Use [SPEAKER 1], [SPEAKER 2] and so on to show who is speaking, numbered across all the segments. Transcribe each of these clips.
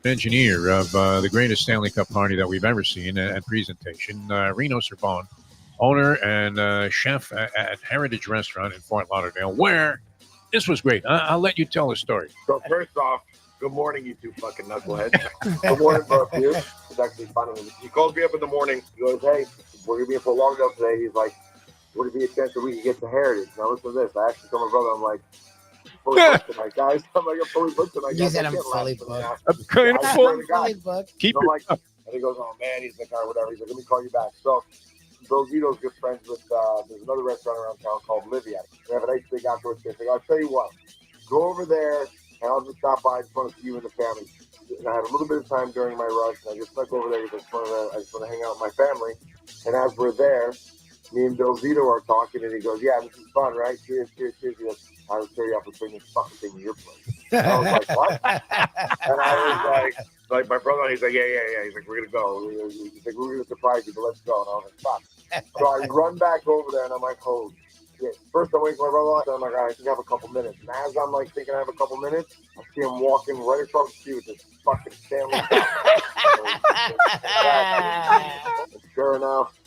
[SPEAKER 1] engineer of the greatest Stanley Cup party that we've ever seen and presentation, Reno Cerbone, owner and chef at Heritage Restaurant in Fort Lauderdale, where this was great. I'll let you tell the story.
[SPEAKER 2] So first off, good morning, you two fucking knuckleheads. Good morning, both of you. It's actually funny. He calls me up in the morning. He goes, hey, we're going to be in Fort Lauderdale today. He's like, would it be a chance that we could get to Heritage? Now listen to this. I actually told my brother, I'm like, fully booked tonight, guys. I'm like, I'm fully booked tonight.
[SPEAKER 3] You said I'm fully booked.
[SPEAKER 1] I'm kind of
[SPEAKER 3] fully booked.
[SPEAKER 1] Keep
[SPEAKER 2] your... like, and he goes, oh, man. He's like, all right, whatever. He's like, let me call you back. So Bill Zito's good friends with, there's another restaurant around town called Livia. They have a nice big outdoor space. I'll tell you what, go over there, and I'll just stop by. I just want to see you and the family. And I had a little bit of time during my rush, and I just snuck over there because I just want to hang out with my family. And as we're there, me and Bill Zito are talking, and he goes, yeah, this is fun, right? Cheers, cheers, cheers. He goes, I will carry up and bring this fucking thing to your place. And I was like, what? And I was like my brother, he's like, yeah. He's like, we're going to go. He's like, we're going to surprise you, but let's go. And I was like, fuck. So I run back over there, and I'm like, holy shit. First, I'm waiting for my brother, and I'm like, all right, I think I have a couple minutes. And as I'm like thinking I have a couple minutes, I see him walking right across the street with this fucking Stanley Cup. And sure enough,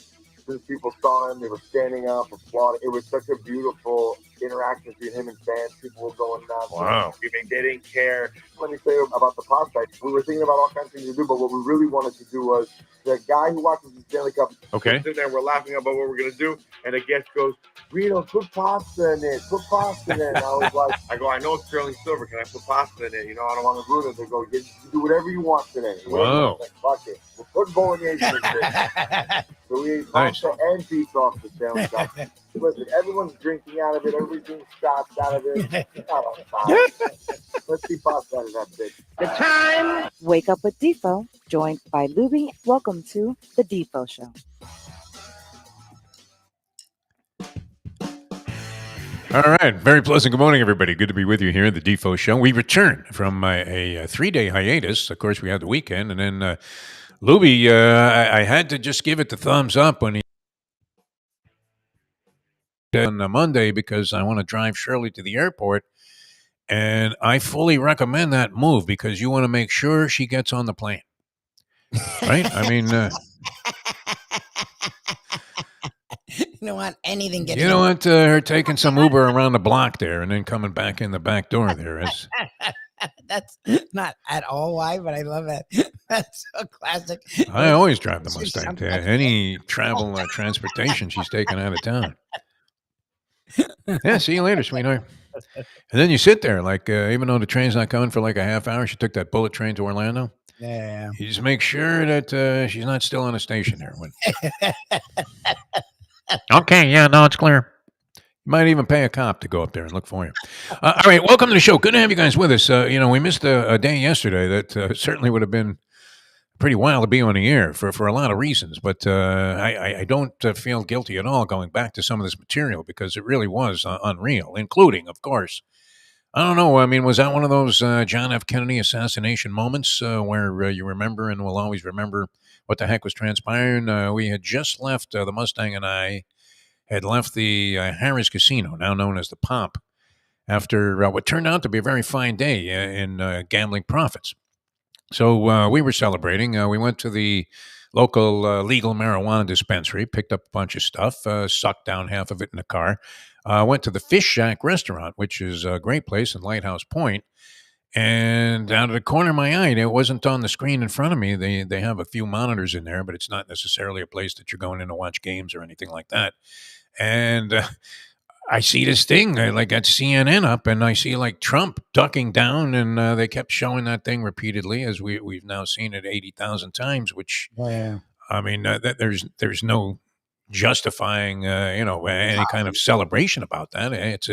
[SPEAKER 2] since people saw him, they were standing up, applauding. It was such a beautiful interaction between him and fans. People were going nuts.
[SPEAKER 1] Wow.
[SPEAKER 2] They didn't care. Let me say about the prospect. We were thinking about all kinds of things to do, but what we really wanted to do was the guy who watches the Stanley Cup.
[SPEAKER 1] Okay.
[SPEAKER 2] Sitting there, we're laughing about what we're going to do, and the guest goes, Reno, put pasta in it. Put pasta in it. And I was like, I know it's sterling silver. Can I put pasta in it? You know, I don't want to ruin it. They go, you do whatever you want today.
[SPEAKER 1] Whoa.
[SPEAKER 2] Like, fuck it. We'll put bolognese in it. So we ate pasta and pizza off the Stanley Cup. Listen, everyone's drinking out of it. Everybody's doing shots out of it. Let's see pasta out of that bitch.
[SPEAKER 4] The time. Wake up with Defo, joined by Lubie. Welcome to the Defo Show.
[SPEAKER 1] All right. Very pleasant. Good morning, everybody. Good to be with you here at the Defo Show. We return from a 3-day hiatus. Of course, we had the weekend. And then Lubie, I had to just give it the thumbs up when he on Monday because I want to drive Shirley to the airport. And I fully recommend that move because you want to make sure she gets on the plane. Right? I mean...
[SPEAKER 3] You don't want anything getting...
[SPEAKER 1] You don't want her taking some Uber around the block there and then coming back in the back door there.
[SPEAKER 3] That's not at all why, but I love that. That's so classic.
[SPEAKER 1] I always drive the Mustang to any travel transportation she's taking out of town. Yeah, see you later, sweetheart. And then you sit there, like, even though the train's not coming for like a half hour, she took that bullet train to Orlando.
[SPEAKER 3] Yeah.
[SPEAKER 1] You just make sure that she's not still on a station there. Okay, yeah, no, it's clear. You might even pay a cop to go up there and look for you. All right, welcome to the show. Good to have you guys with us. We missed a day yesterday that certainly would have been pretty wild to be on the air for a lot of reasons. But I don't feel guilty at all going back to some of this material because it really was unreal, including, of course, I don't know. I mean, was that one of those John F. Kennedy assassination moments where you remember and will always remember what the heck was transpiring? We had just left, the Mustang and I had left the Harrah's Casino, now known as the Pomp, after what turned out to be a very fine day in gambling profits. So we were celebrating. We went to the local legal marijuana dispensary, picked up a bunch of stuff, sucked down half of it in the car, went to the Fish Shack restaurant, which is a great place in Lighthouse Point. And out of the corner of my eye, it wasn't on the screen in front of me. They have a few monitors in there, but it's not necessarily a place that you're going in to watch games or anything like that. And I see this thing like at CNN up, and I see like Trump ducking down, and they kept showing that thing repeatedly, as we've now seen it 80,000 times. Which, I mean, there's no justifying any kind of celebration about that. It's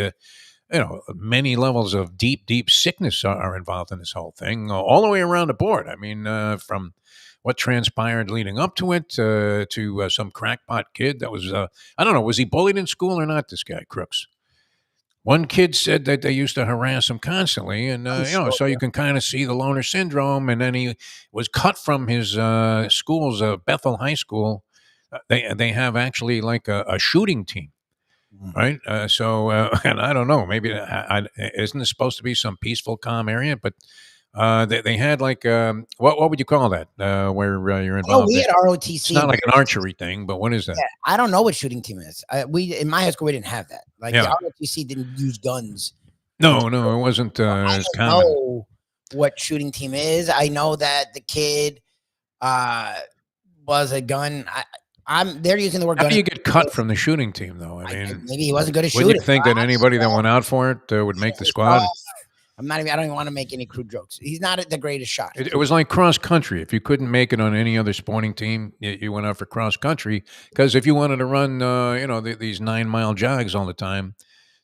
[SPEAKER 1] many levels of deep sickness are involved in this whole thing, all the way around the board. I mean, from what transpired leading up to it to some crackpot kid that was, I don't know, was he bullied in school or not, this guy, Crooks? One kid said that they used to harass him constantly, and, so you can kind of see the loner syndrome, and then he was cut from his schools, Bethel High School. They have actually like a shooting team. Right. And I don't know, maybe isn't this supposed to be some peaceful, calm area? But They had like what would you call that? Where you're
[SPEAKER 3] I know
[SPEAKER 1] involved
[SPEAKER 3] we
[SPEAKER 1] in.
[SPEAKER 3] had
[SPEAKER 1] It's
[SPEAKER 3] ROTC.
[SPEAKER 1] not like an archery thing, but what is that?
[SPEAKER 3] Yeah, I don't know what shooting team is. We in my high school we didn't have that. Like the
[SPEAKER 1] Yeah.
[SPEAKER 3] ROTC didn't use guns.
[SPEAKER 1] No, it wasn't
[SPEAKER 3] I
[SPEAKER 1] as
[SPEAKER 3] don't
[SPEAKER 1] common.
[SPEAKER 3] know what shooting team is. I know that the kid was a gun. They're using the word
[SPEAKER 1] How
[SPEAKER 3] gun.
[SPEAKER 1] do you get cut from the shooting team, though? I mean,
[SPEAKER 3] Maybe he wasn't good at
[SPEAKER 1] wouldn't
[SPEAKER 3] shooting.
[SPEAKER 1] you think that anybody that went out for it would make the squad?
[SPEAKER 3] I don't even want to make any crude jokes. He's not the greatest shot.
[SPEAKER 1] It was like cross country. If you couldn't make it on any other sporting team, you went out for cross country. Because if you wanted to run, these 9-mile jogs all the time,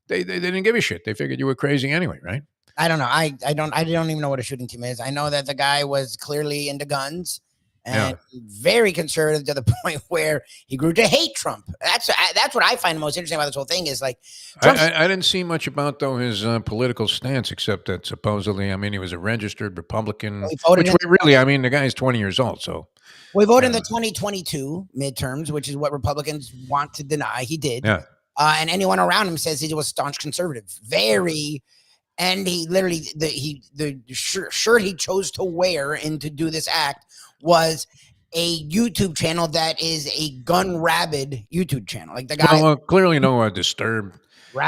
[SPEAKER 1] they didn't give a shit. They figured you were crazy anyway, right?
[SPEAKER 3] I don't know. I don't even know what a shooting team is. I know that the guy was clearly into guns and very conservative to the point where he grew to hate Trump. That's what I find the most interesting about this whole thing is like
[SPEAKER 1] I didn't see much about though his political stance, except that supposedly, I mean, he was a registered Republican, which really, I mean, the guy's 20 years old, so.
[SPEAKER 3] We voted in the 2022 midterms, which is what Republicans want to deny. He did.
[SPEAKER 1] Yeah.
[SPEAKER 3] And anyone around him says he was staunch conservative. Very. And he literally, the shirt he chose to wear and to do this act was a YouTube channel that is a gun rabid YouTube channel. Like the guy.
[SPEAKER 1] Clearly no disturbed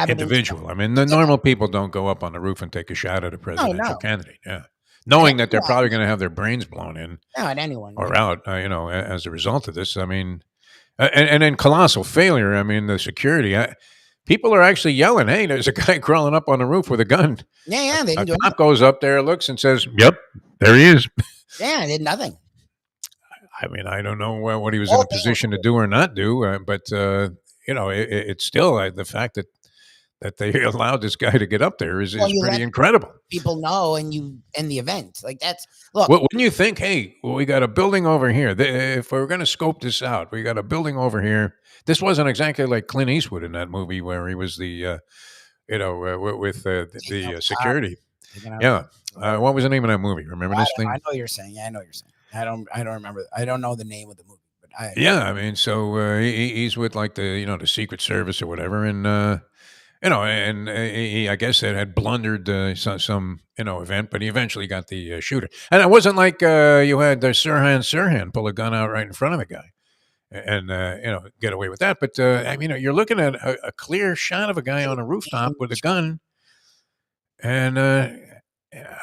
[SPEAKER 1] individual. I mean, the normal people don't go up on the roof and take a shot at a presidential candidate. Yeah. Knowing that they're probably going to have their brains blown in.
[SPEAKER 3] No, at anyone.
[SPEAKER 1] Or out, as a result of this. I mean, and then colossal failure. I mean, the security. People are actually yelling, hey, there's a guy crawling up on the roof with a gun.
[SPEAKER 3] Yeah, they didn't do
[SPEAKER 1] cop goes up there, looks, and says, yep, there he is.
[SPEAKER 3] Yeah, they did nothing.
[SPEAKER 1] I mean, I don't know what he was in a position to do or not do, but, it's still the fact that they allowed this guy to get up there is pretty incredible.
[SPEAKER 3] People know, and you end the event. Like that's, look.
[SPEAKER 1] Wouldn't you think, hey, we got a building over here. If we're going to scope this out, we got a building over here. This wasn't exactly like Clint Eastwood in that movie where he was the, with the security. Yeah. What was the name of that movie? Remember this thing?
[SPEAKER 3] I know what you're saying. Yeah, I know what you're saying. I don't remember. I don't know the name of the movie. But
[SPEAKER 1] I mean, so he's with like the Secret Service or whatever, and he, I guess, had blundered some event, but he eventually got the shooter. And it wasn't like you had Sirhan pull a gun out right in front of the guy and get away with that. But I mean, you're looking at a clear shot of a guy on a rooftop with a gun, and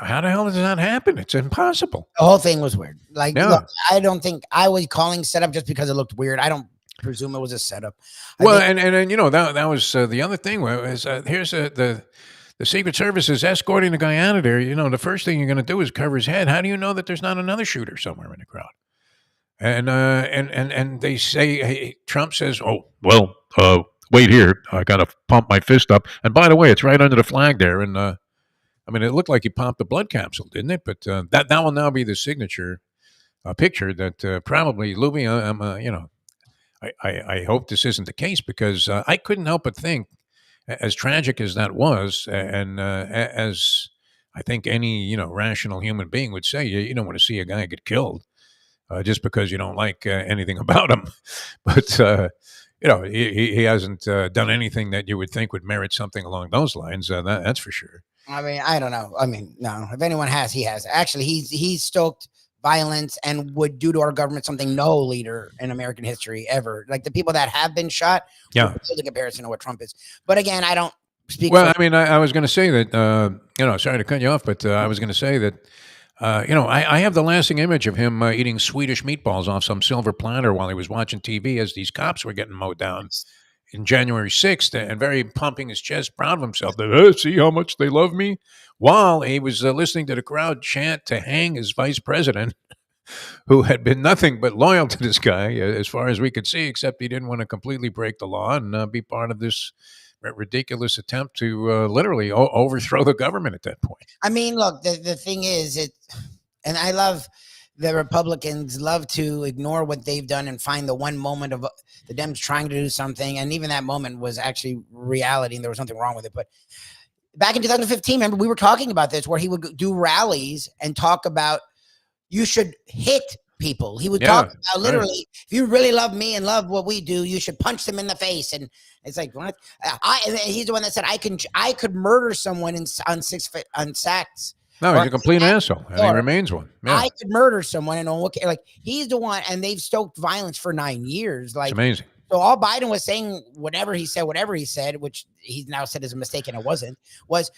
[SPEAKER 1] how the hell does that happen? It's impossible.
[SPEAKER 3] The whole thing was weird. Like, look, I don't think I was calling setup just because it looked weird. I don't presume it was a setup.
[SPEAKER 1] And that was the other thing was here's the Secret Service is escorting the guy out of there. The first thing you're going to do is cover his head. How do you know that there's not another shooter somewhere in the crowd? And they say, hey, Trump says, oh well, wait here, I got to pump my fist up. And by the way, it's right under the flag there. And I mean, it looked like he popped the blood capsule, didn't it? But that will now be the signature picture that probably Lubie. I hope this isn't the case because I couldn't help but think, as tragic as that was, and as I think any rational human being would say, you don't want to see a guy get killed just because you don't like anything about him. But he hasn't done anything that you would think would merit something along those lines. That's for sure.
[SPEAKER 3] I mean, I don't know. I mean, no. If anyone has, he has. Actually, he's stoked violence and would do to our government something no leader in American history ever. Like the people that have been shot, the comparison to what Trump is. But again, I don't speak.
[SPEAKER 1] Well, I mean, I was going to say that, sorry to cut you off, but I was going to say that, I have the lasting image of him eating Swedish meatballs off some silver platter while he was watching TV as these cops were getting mowed down in January 6th and very pumping his chest, proud of himself. That, see how much they love me? While he was listening to the crowd chant to hang his vice president, who had been nothing but loyal to this guy, as far as we could see, except he didn't want to completely break the law and be part of this ridiculous attempt to literally overthrow the government at that point.
[SPEAKER 3] I mean, look, the thing is, and I love the Republicans love to ignore what they've done and find the one moment of the Dems trying to do something. And even that moment was actually reality and there was nothing wrong with it. But back in 2015, remember, we were talking about this where he would do rallies and talk about you should hit people. He would talk about literally, if you really love me and love what we do, you should punch them in the face. And it's like, what? He's the one that said, I could murder someone on Saks
[SPEAKER 1] No,
[SPEAKER 3] Or
[SPEAKER 1] he's a complete asshole, and he
[SPEAKER 3] or
[SPEAKER 1] remains one. Yeah,
[SPEAKER 3] I could murder someone and no one care. Like he's the one, and they've stoked violence for 9 years.
[SPEAKER 1] it's
[SPEAKER 3] Like
[SPEAKER 1] amazing.
[SPEAKER 3] so, all Biden was saying, whatever he said, which he's now said is a mistake, and it wasn't. Was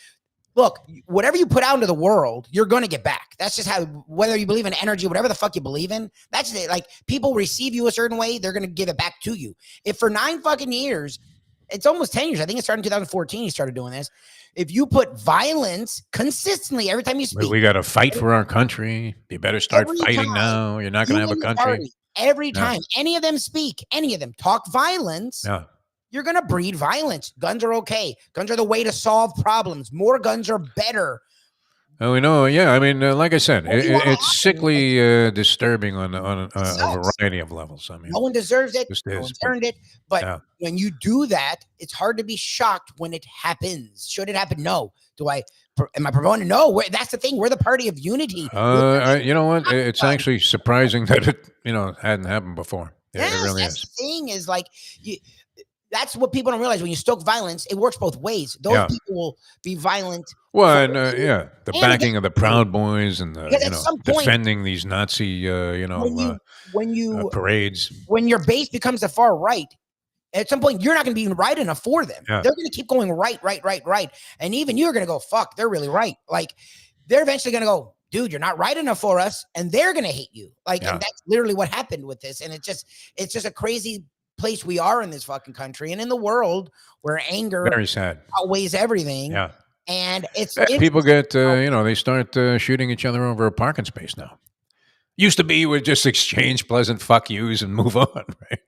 [SPEAKER 3] look, whatever you put out into the world, you're going to get back. That's just how. Whether you believe in energy, whatever the fuck you believe in, that's it. Like people receive you a certain way, they're going to give it back to you. If for 9 fucking years, it's almost 10 years. I think it started in 2014. He started doing this. If you put violence consistently every time you speak,
[SPEAKER 1] We got to fight for our country. You better start
[SPEAKER 3] every
[SPEAKER 1] fighting
[SPEAKER 3] time
[SPEAKER 1] now. You're not going to have a
[SPEAKER 3] the
[SPEAKER 1] country.
[SPEAKER 3] party, every
[SPEAKER 1] Yeah.
[SPEAKER 3] time any of them speak, any of them talk violence,
[SPEAKER 1] Yeah.
[SPEAKER 3] you're going to breed violence. Guns are okay. Guns are the way to solve problems. More guns are better.
[SPEAKER 1] Oh, we know. Yeah, I mean, like I said,
[SPEAKER 3] What do you want to
[SPEAKER 1] it's
[SPEAKER 3] happen?
[SPEAKER 1] sickly disturbing on a
[SPEAKER 3] Sucks.
[SPEAKER 1] variety of levels. I mean,
[SPEAKER 3] No one deserves it.
[SPEAKER 1] just
[SPEAKER 3] No
[SPEAKER 1] is.
[SPEAKER 3] one's earned it. But
[SPEAKER 1] Yeah.
[SPEAKER 3] when you do that, it's hard to be shocked when it happens. Should it happen? No. Am I promoting? No. That's the thing. We're the party of unity.
[SPEAKER 1] You know what? It's actually surprising that it hadn't happened before.
[SPEAKER 3] Yes,
[SPEAKER 1] It really
[SPEAKER 3] that's
[SPEAKER 1] is.
[SPEAKER 3] the thing is like that's what people don't realize. When you stoke violence, it works both ways. Those
[SPEAKER 1] Yeah.
[SPEAKER 3] people will be violent.
[SPEAKER 1] Well, and the
[SPEAKER 3] and
[SPEAKER 1] backing of the Proud Boys and
[SPEAKER 3] Because at some point-
[SPEAKER 1] defending these Nazi
[SPEAKER 3] when
[SPEAKER 1] parades.
[SPEAKER 3] when your base becomes the far right, at some point you're not going to be right enough for them.
[SPEAKER 1] Yeah.
[SPEAKER 3] They're going to keep going right, and even you're going to go, "Fuck, they're really right." Like they're eventually going to go, "Dude, you're not right enough for us," and they're going to hate you. Like,
[SPEAKER 1] Yeah.
[SPEAKER 3] and that's literally what happened with this. And it's just a crazy place we are in this fucking country and in the world where anger
[SPEAKER 1] Very sad.
[SPEAKER 3] outweighs everything.
[SPEAKER 1] Yeah.
[SPEAKER 3] And it's
[SPEAKER 1] People get they start shooting each other over a parking space now. Used to be you would just exchange pleasant fuck yous and move on, right?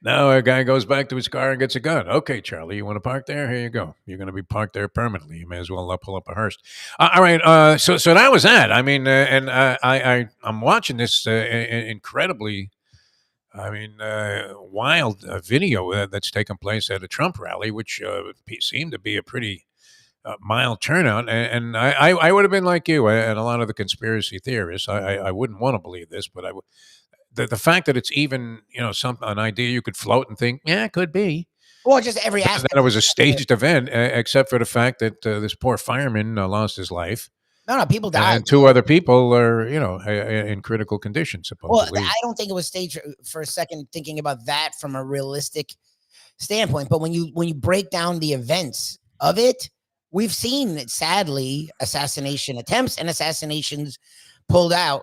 [SPEAKER 1] Now a guy goes back to his car and gets a gun. Okay, Charlie, you want to park there? Here you go. You're going to be parked there permanently. You may as well pull up a hearse. All right. So that was that. I mean, and I'm watching this incredibly, wild video that's taken place at a Trump rally, which seemed to be a pretty mild turnout. And I would have been like you and a lot of the conspiracy theorists. I wouldn't want to believe this, but the fact that it's even an idea you could float and think, yeah, it could be.
[SPEAKER 3] Well, just every aspect.
[SPEAKER 1] That it was a staged event, except for the fact that this poor fireman lost his life.
[SPEAKER 3] No, people died.
[SPEAKER 1] And 2 other people are, in critical condition, supposedly.
[SPEAKER 3] Well, I don't think it was staged for a second, thinking about that from a realistic standpoint. But when you break down the events of it, we've seen, sadly, assassination attempts and assassinations pulled out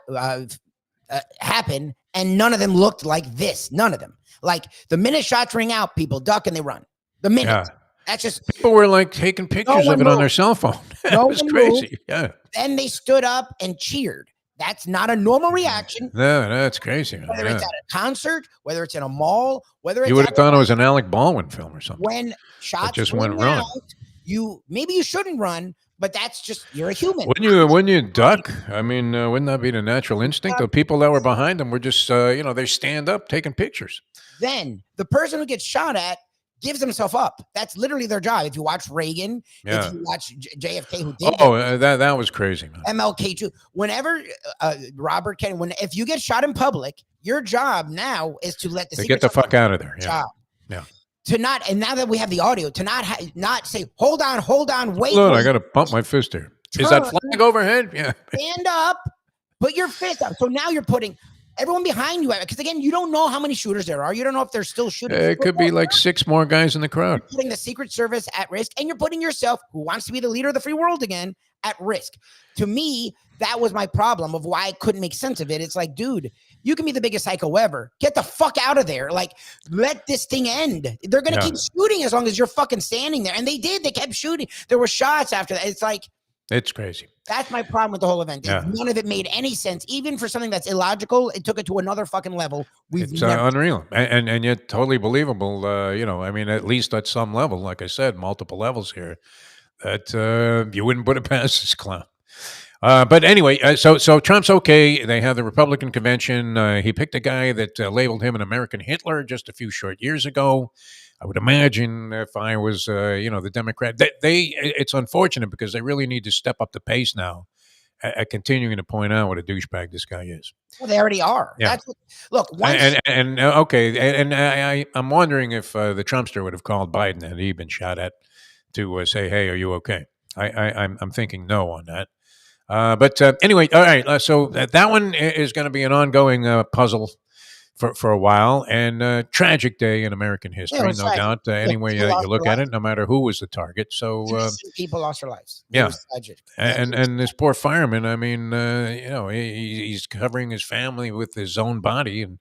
[SPEAKER 3] happen, and none of them looked like this. None of them. Like the minute shots ring out, people duck and they run. The minute.
[SPEAKER 1] Yeah.
[SPEAKER 3] That's just
[SPEAKER 1] people were like taking pictures of it on their cell phone. It was crazy.
[SPEAKER 3] Moved.
[SPEAKER 1] Yeah.
[SPEAKER 3] Then they stood up and cheered. That's not a normal reaction.
[SPEAKER 1] No, that's crazy.
[SPEAKER 3] Whether it's at a concert, whether it's in a mall, whether it's
[SPEAKER 1] you would have thought it was an Alec Baldwin film or something.
[SPEAKER 3] When shots
[SPEAKER 1] just went wrong.
[SPEAKER 3] Maybe you shouldn't run, but that's just, you're a human.
[SPEAKER 1] When you duck, I mean, wouldn't that be the natural instinct? The people that were behind them were just, they stand up taking pictures.
[SPEAKER 3] Then the person who gets shot at gives himself up. That's literally their job. If you watch Reagan, if you watch JFK, who did
[SPEAKER 1] that was crazy, man.
[SPEAKER 3] MLK too. Whenever Robert Kennedy, if you get shot in public, your job now is to let
[SPEAKER 1] get the fuck out of there. Yeah. Yeah.
[SPEAKER 3] To not, and now that we have the audio, to not say, hold on, wait.
[SPEAKER 1] Look, I got to pump my fist here. Is that flag overhead? Yeah.
[SPEAKER 3] Stand up, put your fist up. So now you're putting everyone behind you, because again, you don't know how many shooters there are. You don't know if they're still shooting.
[SPEAKER 1] It could be like 6 more guys in the crowd.
[SPEAKER 3] You're putting the Secret Service at risk, and you're putting yourself, who wants to be the leader of the free world again, at risk. To me, that was my problem of why I couldn't make sense of it. It's like, dude, you can be the biggest psycho ever. Get the fuck out of there. Like, let this thing end. They're going to keep shooting as long as you're fucking standing there. And they did. They kept shooting. There were shots after that. It's like,
[SPEAKER 1] it's crazy.
[SPEAKER 3] That's my problem with the whole event.
[SPEAKER 1] Yeah.
[SPEAKER 3] None of it made any sense. Even for something that's illogical, it took it to another fucking level.
[SPEAKER 1] It's unreal and yet totally believable. I mean, at least at some level, like I said, multiple levels here, that you wouldn't put it past this clown. But anyway, so Trump's okay. They have the Republican convention. He picked a guy that labeled him an American Hitler just a few short years ago. I would imagine if I was, the Democrat, it's unfortunate because they really need to step up the pace now at continuing to point out what a douchebag this guy is.
[SPEAKER 3] Well, they already are.
[SPEAKER 1] Yeah. I'm wondering if the Trumpster would have called Biden had he been shot at to say, "Hey, are you okay?" I'm thinking no on that. But anyway, all right. So that one is going to be an ongoing puzzle for a while, and tragic day in American
[SPEAKER 3] Yeah, it
[SPEAKER 1] history,
[SPEAKER 3] was
[SPEAKER 1] no
[SPEAKER 3] tragic.
[SPEAKER 1] doubt.
[SPEAKER 3] Look,
[SPEAKER 1] Any way
[SPEAKER 3] people
[SPEAKER 1] you
[SPEAKER 3] lost their
[SPEAKER 1] look at
[SPEAKER 3] lives.
[SPEAKER 1] it, no matter who was the target. So
[SPEAKER 3] Innocent people lost their lives. It
[SPEAKER 1] yeah,
[SPEAKER 3] was tragic.
[SPEAKER 1] and this poor fireman. I mean, he's covering his family with his own body, and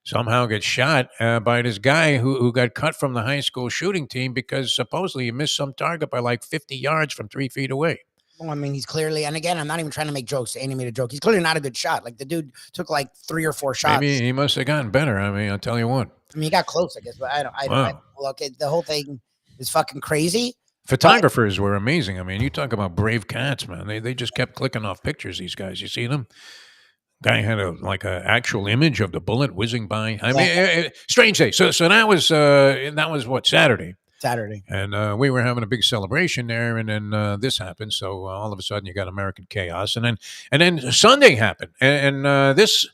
[SPEAKER 1] somehow gets shot by this guy who got cut from the high school shooting team because supposedly he missed some target by like 50 yards from 3 feet away.
[SPEAKER 3] Well, I mean, he's clearly, and again, I'm not even trying to make jokes, animate a joke. He's clearly not a good shot. Like the dude took like 3 or 4 shots.
[SPEAKER 1] Maybe he must have gotten better. I mean, I'll tell you what.
[SPEAKER 3] I mean, he got close, I guess, but I don't look. The whole thing is fucking crazy.
[SPEAKER 1] Photographers were amazing. I mean, you talk about brave cats, man. They just kept clicking off pictures. These guys, you see them. Guy had a actual image of the bullet whizzing by. I mean, strange day. So that was what, Saturday.
[SPEAKER 3] Saturday.
[SPEAKER 1] And we were having a big celebration there, and then this happened. So all of a sudden, you got American chaos, and then Sunday happened, and this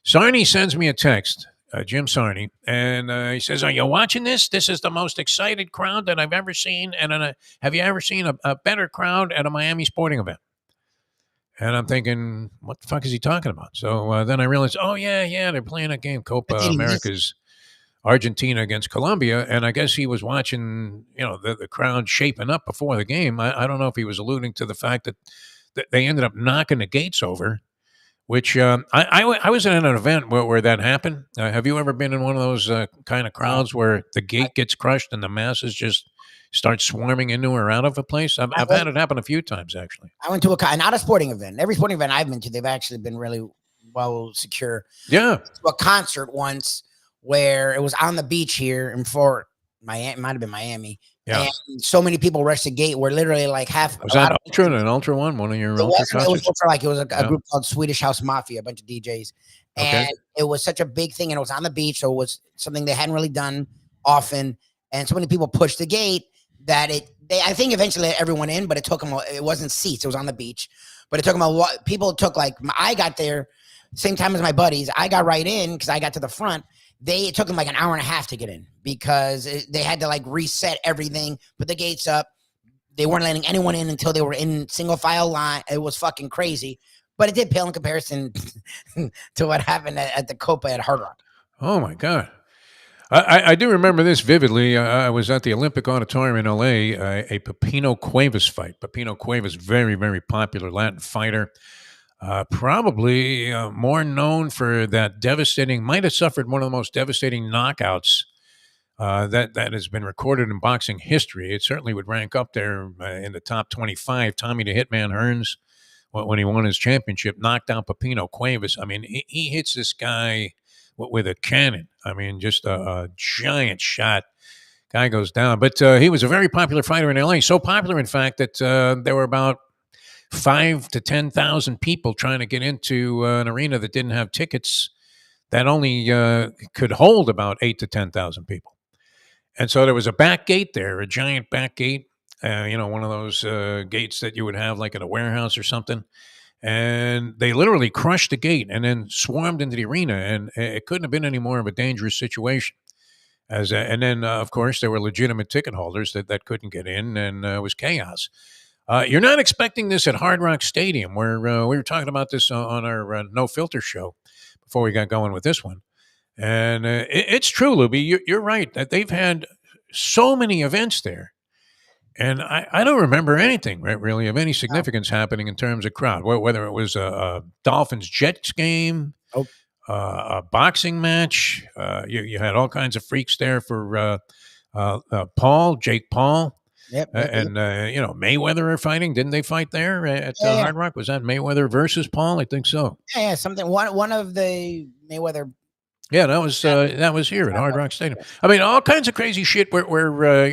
[SPEAKER 1] Sarney sends me a text, Jim Sarney, and he says, "Are you watching this? This is the most excited crowd that I've ever seen, and have you ever seen a better crowd at a Miami sporting event?" And I'm thinking, what the fuck is he talking about? So then I realized, oh yeah, they're playing a game, Copa America's Argentina against Colombia, and I guess he was watching, the crowd shaping up before the game. I don't know if he was alluding to the fact that they ended up knocking the gates over, which I was at an event where that happened. Have you ever been in one of those kind of crowds where the gate gets crushed and the masses just start swarming into or out of a place? I've had it happen a few times, actually.
[SPEAKER 3] I went to not a sporting event. Every sporting event I've been to, they've actually been really well secure.
[SPEAKER 1] Yeah.
[SPEAKER 3] To a concert once where it was on the beach here in Fort Miami, it might have been Miami.
[SPEAKER 1] Yeah.
[SPEAKER 3] And so many people rushed the gate where literally like half.
[SPEAKER 1] Was that Ultra and an Ultra one of your Ultra concerts?
[SPEAKER 3] It was Ultra, it was a group called Swedish House Mafia, a bunch of DJs. And it was such a big thing, and it was on the beach, so it was something they hadn't really done often. And so many people pushed the gate that I think eventually let everyone in, but it took them, it wasn't seats, it was on the beach. But it took them a lot. People took I got there same time as my buddies. I got right in because I got to the front. It took them like an hour and a half to get in because they had to reset everything, put the gates up. They weren't letting anyone in until they were in single file line. It was fucking crazy, but it did pale in comparison to what happened at the Copa at Hard Rock.
[SPEAKER 1] Oh my God. I do remember this vividly. I was at the Olympic Auditorium in L.A., a Pepino Cuevas fight. Pepino Cuevas, very, very popular Latin fighter. Probably more known for that might have suffered one of the most devastating knockouts that has been recorded in boxing history. It certainly would rank up there in the top 25. Tommy the Hitman Hearns, when he won his championship, knocked out Pepino Cuevas. I mean, he hits this guy with a cannon. I mean, just a giant shot. Guy goes down. But he was a very popular fighter in L.A. So popular, in fact, that there were about 5,000 to 10,000 people trying to get into an arena that didn't have tickets that only could hold about 8,000 to 10,000 people. And so there was a back gate there, a giant back gate, one of those gates that you would have like at a warehouse or something. And they literally crushed the gate and then swarmed into the arena. And it couldn't have been any more of a dangerous situation. And then, of course, there were legitimate ticket holders that couldn't get in, and it was chaos. You're not expecting this at Hard Rock Stadium, where we were talking about this on our No Filter show before we got going with this one. And it's true, Lubie. You're right that they've had so many events there. And I don't remember anything, right, really, of any significance happening in terms of crowd, whether it was a Dolphins-Jets game, a boxing match. You had all kinds of freaks there for Jake Paul.
[SPEAKER 3] Yep.
[SPEAKER 1] And Mayweather are fighting. Didn't they fight there at Hard Rock? Was that Mayweather versus Paul? I think so.
[SPEAKER 3] Yeah, something. One of the Mayweather.
[SPEAKER 1] Yeah, that was here at Hard Rock Stadium. I mean, all kinds of crazy shit where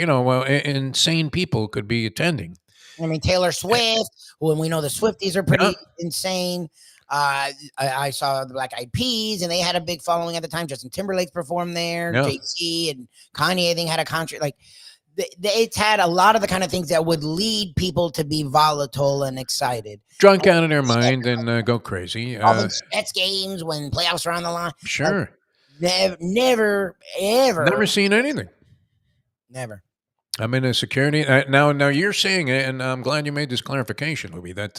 [SPEAKER 1] insane people could be attending.
[SPEAKER 3] I mean, Taylor Swift. When we know the Swifties are pretty insane. I saw the Black Eyed Peas, and they had a big following at the time. Justin Timberlake performed there. Yeah. Jay-Z and Kanye, I think, had a concert. It's had a lot of the kind of things that would lead people to be volatile and excited.
[SPEAKER 1] Drunk out of their mind and go crazy.
[SPEAKER 3] All the Jets games when playoffs are on the line.
[SPEAKER 1] Sure.
[SPEAKER 3] Never, ever.
[SPEAKER 1] Never seen anything.
[SPEAKER 3] Never.
[SPEAKER 1] I'm in a security now. Now you're saying it, and I'm glad you made this clarification, Louis. That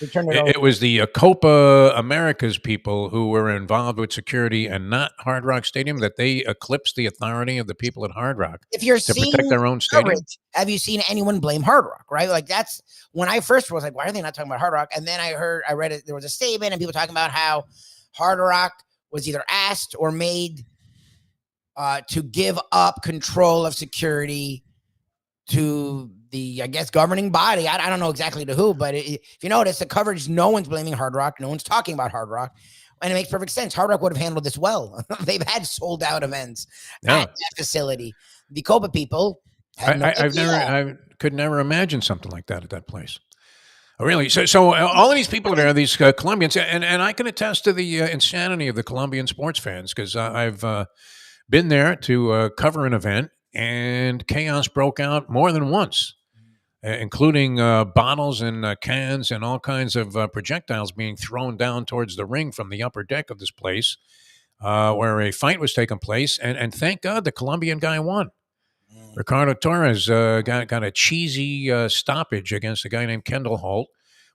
[SPEAKER 3] They turned it over.
[SPEAKER 1] it was the Copa America's people who were involved with security, and not Hard Rock Stadium. That they eclipsed the authority of the people at Hard Rock
[SPEAKER 3] If you're
[SPEAKER 1] to
[SPEAKER 3] seeing
[SPEAKER 1] protect their own stadium.
[SPEAKER 3] coverage, have you seen anyone blame Hard Rock? Right, like that's when I first was like, why are they not talking about Hard Rock? And then I read it. There was a statement and people talking about how Hard Rock was either asked or made to give up control of security to the, I guess, governing body. I don't know exactly to who, but if you notice the coverage, no one's blaming Hard Rock. No one's talking about Hard Rock. And it makes perfect sense. Hard Rock would have handled this well. They've had sold out events at that facility. The Copa people had no idea.
[SPEAKER 1] I could never imagine something like that at that place. Oh, really? So all of these people there, these Colombians, and I can attest to the insanity of the Colombian sports fans, because I've been there to cover an event, and chaos broke out more than once, including bottles and cans and all kinds of projectiles being thrown down towards the ring from the upper deck of this place, where a fight was taking place. And thank God the Colombian guy won. Ricardo Torres got a cheesy stoppage against a guy named Kendall Holt.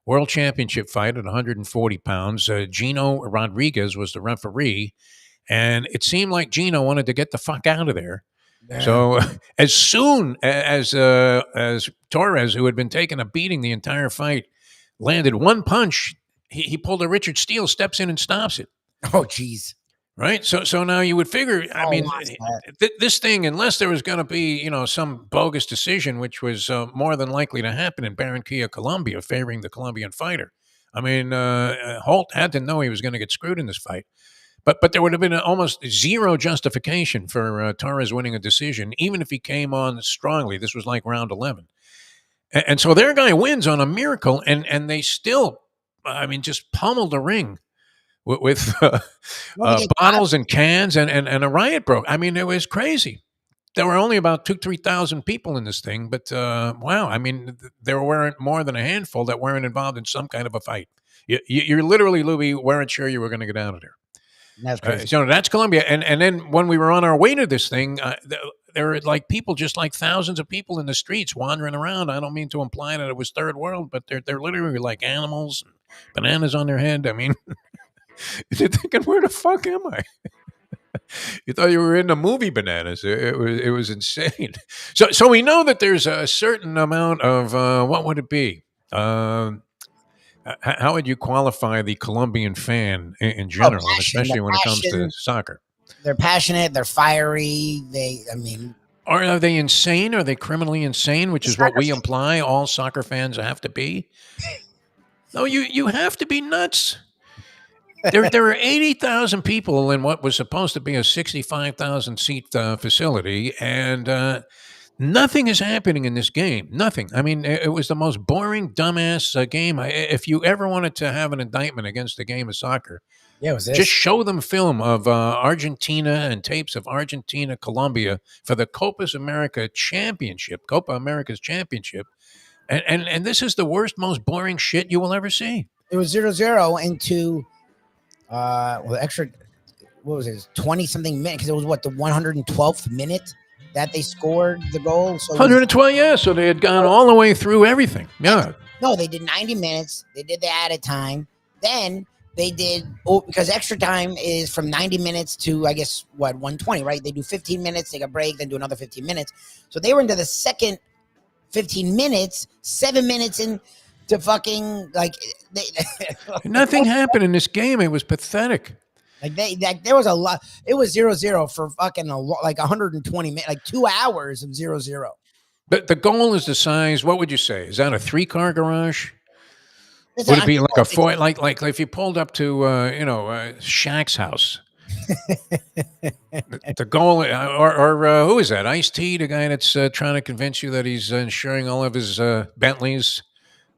[SPEAKER 1] World championship fight at 140 pounds. Gino Rodriguez was the referee, and it seemed like Gino wanted to get the fuck out of there. Yeah. So as soon as Torres, who had been taking a beating the entire fight, landed one punch, he pulled a Richard Steele, steps in and stops it.
[SPEAKER 3] Oh, geez.
[SPEAKER 1] Right. So now you would figure, I mean, this thing, unless there was going to be, some bogus decision, which was more than likely to happen in Barranquilla, Colombia, favoring the Colombian fighter. I mean, Holt had to know he was going to get screwed in this fight. But there would have been almost zero justification for Torres winning a decision, even if he came on strongly. This was like round 11. And so their guy wins on a miracle, and they still, just pummeled the ring with bottles and cans, and a riot broke. I mean, it was crazy. There were only about 3,000 people in this thing, but wow, I mean, there weren't more than a handful that weren't involved in some kind of a fight. You're literally, Lubie, weren't sure you were going to get out of there.
[SPEAKER 3] That's crazy.
[SPEAKER 1] So that's Colombia. And then when we were on our way to this thing, there were like people, just like thousands of people in the streets wandering around. I don't mean to imply that it was third world, but they're literally like animals, bananas on their head. I mean, you're thinking, where the fuck am I? You thought you were in the movie Bananas. It was insane. So we know that there's a certain amount of what would it be? How would you qualify the Colombian fan in general, and especially when it comes to soccer?
[SPEAKER 3] They're passionate. They're fiery.
[SPEAKER 1] Are they insane? Are they criminally insane? Which is what we imply all soccer fans have to be. No, you have to be nuts. There are 80,000 people in what was supposed to be a 65,000 seat facility, and nothing is happening in this game. Nothing. I mean, it was the most boring, dumbass game. If you ever wanted to have an indictment against the game of soccer,
[SPEAKER 3] it was this.
[SPEAKER 1] Just show them film of Argentina and tapes of Argentina, Colombia for the Copa America's championship, and this is the worst, most boring shit you will ever see.
[SPEAKER 3] It was 0-0 into extra. What was it? 20-something minutes, because it was the 112th minute that they scored the goal. So
[SPEAKER 1] 112, yeah. So they had gone all the way through everything. Yeah.
[SPEAKER 3] No, they did 90 minutes. They did the added time. Then they did, because extra time is from 90 minutes to, I guess, 120, right? They do 15 minutes, take a break, then do another 15 minutes. So they were into the second 15 minutes, 7 minutes into fucking,
[SPEAKER 1] nothing happened in this game. It was pathetic.
[SPEAKER 3] There was a lot. It was 0-0 for fucking 120 minutes, 2 hours of 0-0.
[SPEAKER 1] The goal is the size. What would you say? Is that a 3-car garage? Would it be like a four? Like if you pulled up to Shaq's house? The goal, or who is that? Ice-T, the guy that's trying to convince you that he's insuring all of his Bentleys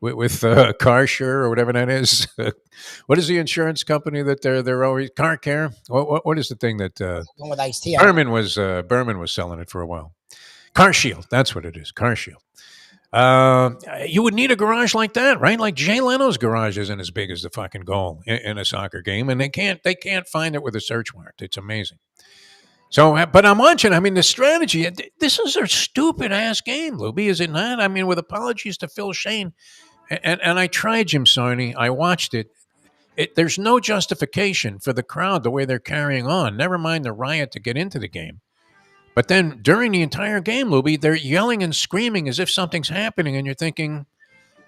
[SPEAKER 1] with CarSure or whatever that is. What is the insurance company that they're always Car Care? What is the thing that
[SPEAKER 3] with Ice-T?
[SPEAKER 1] Berman was selling it for a while? Car Shield, that's what it is. Car Shield. You would need a garage like that, right? Like Jay Leno's garage isn't as big as the fucking goal in a soccer game, and they can't find it with a search warrant. It's amazing. So, but I'm watching. I mean, the strategy. This is a stupid ass game, Lubie, is it not? I mean, with apologies to Phil Shane, and I tried Jim Sarney. I watched it. There's no justification for the crowd the way they're carrying on. Never mind the riot to get into the game. But then during the entire game, Lubie, they're yelling and screaming as if something's happening, and you're thinking,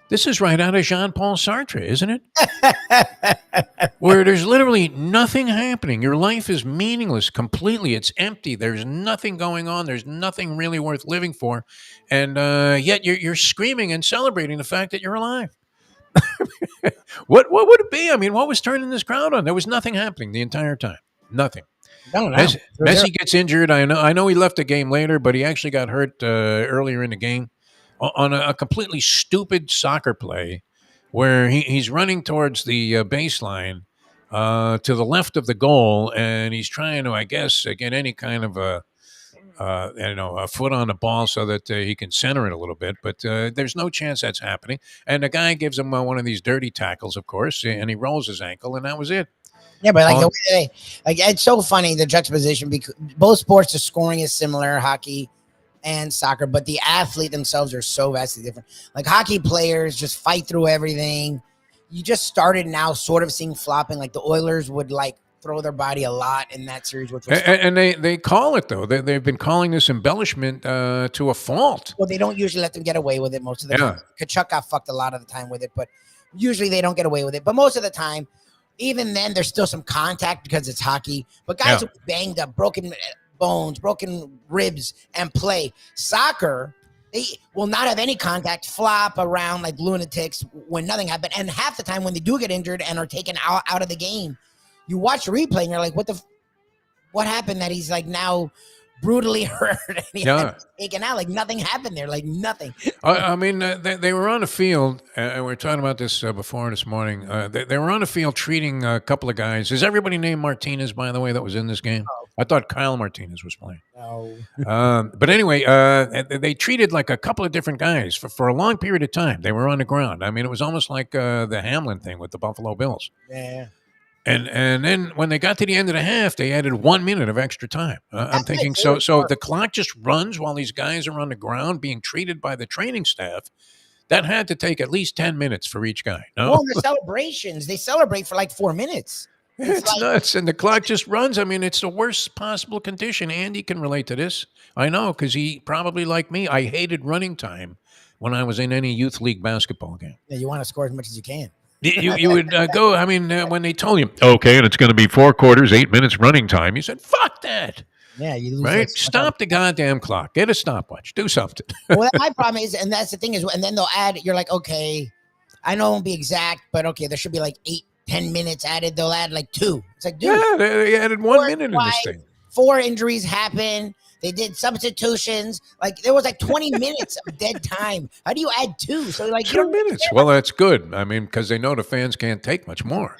[SPEAKER 1] this is right out of Jean-Paul Sartre, isn't it? Where there's literally nothing happening. Your life is meaningless completely. It's empty. There's nothing going on. There's nothing really worth living for. And yet you're screaming and celebrating the fact that you're alive. What would it be? I mean, what was turning this crowd on? There was nothing happening the entire time. Nothing.
[SPEAKER 3] No.
[SPEAKER 1] Messi gets injured. I know he left the game later, but he actually got hurt earlier in the game on a completely stupid soccer play where he's running towards the baseline to the left of the goal, and he's trying to, I guess, get any kind of a foot on the ball so that he can center it a little bit. But there's no chance that's happening. And the guy gives him one of these dirty tackles, of course, and he rolls his ankle, and that was it.
[SPEAKER 3] Yeah, but like the way it's so funny, the juxtaposition, because both sports, the scoring is similar, hockey and soccer, but the athlete themselves are so vastly different. Like hockey players just fight through everything. You just started now sort of seeing flopping. Like the Oilers would like throw their body a lot in that series, which was
[SPEAKER 1] and they call it though. They've been calling this embellishment to a fault.
[SPEAKER 3] Well, they don't usually let them get away with it most of the time. Kachuk got fucked a lot of the time with it, but usually they don't get away with it. But most of the time, even then, there's still some contact because it's hockey. But guys who banged up, broken bones, broken ribs, and play soccer, they will not have any contact, flop around like lunatics when nothing happened. And half the time when they do get injured and are taken out of the game, you watch the replay and you're like, what happened that he's like now brutally hurt and he taken out? Like nothing happened there, like nothing.
[SPEAKER 1] I mean, they were on the field, and we were talking about this before this morning. They were on the field treating a couple of guys. Is everybody named Martinez, by the way, that was in this game? Oh. I thought Kyle Martinez was playing.
[SPEAKER 3] No.
[SPEAKER 1] But anyway, they treated like a couple of different guys for a long period of time. They were on the ground. I mean, it was almost like the Hamlin thing with the Buffalo Bills.
[SPEAKER 3] Yeah.
[SPEAKER 1] And then when they got to the end of the half, they added 1 minute of extra time. I'm thinking, so the clock just runs while these guys are on the ground being treated by the training staff. That had to take at least 10 minutes for each guy. No?
[SPEAKER 3] Well, the celebrations, they celebrate for like 4 minutes.
[SPEAKER 1] It's like nuts, and the clock just runs. I mean, it's the worst possible condition. Andy can relate to this. I know, because he probably, like me, I hated running time when I was in any youth league basketball game.
[SPEAKER 3] Yeah, you want to score as much as you can.
[SPEAKER 1] You would go, I mean, when they told you, okay, and it's going to be 4 quarters, 8 minutes running time, you said, fuck that.
[SPEAKER 3] Yeah, you lose.
[SPEAKER 1] Right? Stop the goddamn clock. Get a stopwatch. Do something.
[SPEAKER 3] Well, my problem is, and that's the thing is, and then they'll add, you're like, okay, I know it won't be exact, but okay, there should be like 8-10 minutes added. They'll add like 2. It's like, dude.
[SPEAKER 1] Yeah, they added 1 minute in this thing.
[SPEAKER 3] 4 injuries happen. They did substitutions. Like there was like 20 minutes of dead time. How do you add 2? So like
[SPEAKER 1] 2 minutes. Well, that's good. I mean, because they know the fans can't take much more.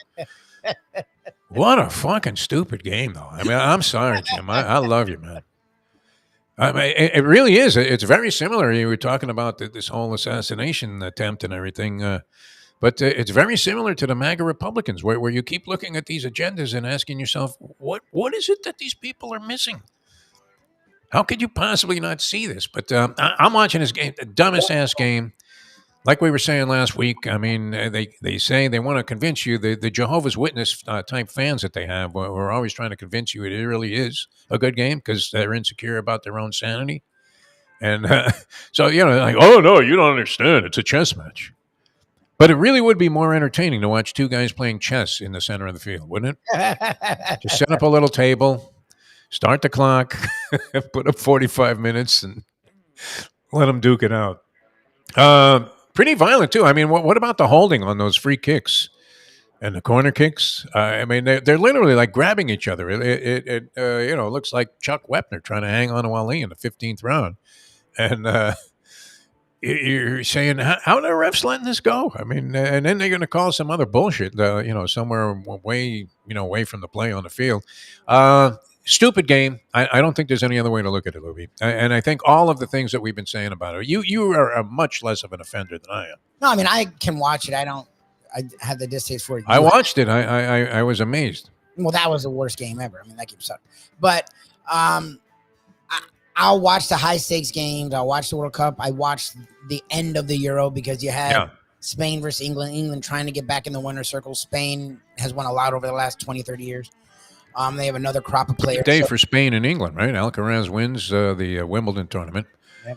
[SPEAKER 1] What a fucking stupid game, though. I mean, I'm sorry, Jim. I love you, man. I mean, it really is. It's very similar. You were talking about this whole assassination attempt and everything. But it's very similar to the MAGA Republicans, where you keep looking at these agendas and asking yourself, what is it that these people are missing? How could you possibly not see this? But I'm watching this game, the dumbest ass game. Like we were saying last week, I mean, they say they want to convince you, the Jehovah's Witness type fans that they have, are always trying to convince you it really is a good game because they're insecure about their own sanity. And so, like, oh, no, you don't understand. It's a chess match. But it really would be more entertaining to watch 2 guys playing chess in the center of the field, wouldn't it? Just set up a little table. Start the clock, put up 45 minutes, and let them duke it out. Pretty violent, too. I mean, what about the holding on those free kicks and the corner kicks? I mean, they're literally like grabbing each other. It looks like Chuck Wepner trying to hang on to Ali in the 15th round. And you're saying, how are the refs letting this go? I mean, and then they're going to call some other bullshit, somewhere away from the play on the field. Stupid game. I don't think there's any other way to look at it, Lubie. And I think all of the things that we've been saying about it, you are a much less of an offender than I am.
[SPEAKER 3] No, I mean, I can watch it. I have the distaste for it.
[SPEAKER 1] I watched it. I was amazed.
[SPEAKER 3] Well, that was the worst game ever. I mean, that game sucked. But Um, I'll watch the high stakes games. I'll watch the World Cup. I watched the end of the Euro because you had Spain versus England. England trying to get back in the winner's circle. Spain has won a lot over the last 20, 30 years. They have another crop of players.
[SPEAKER 1] Big day for Spain and England, right? Alcaraz wins the Wimbledon tournament.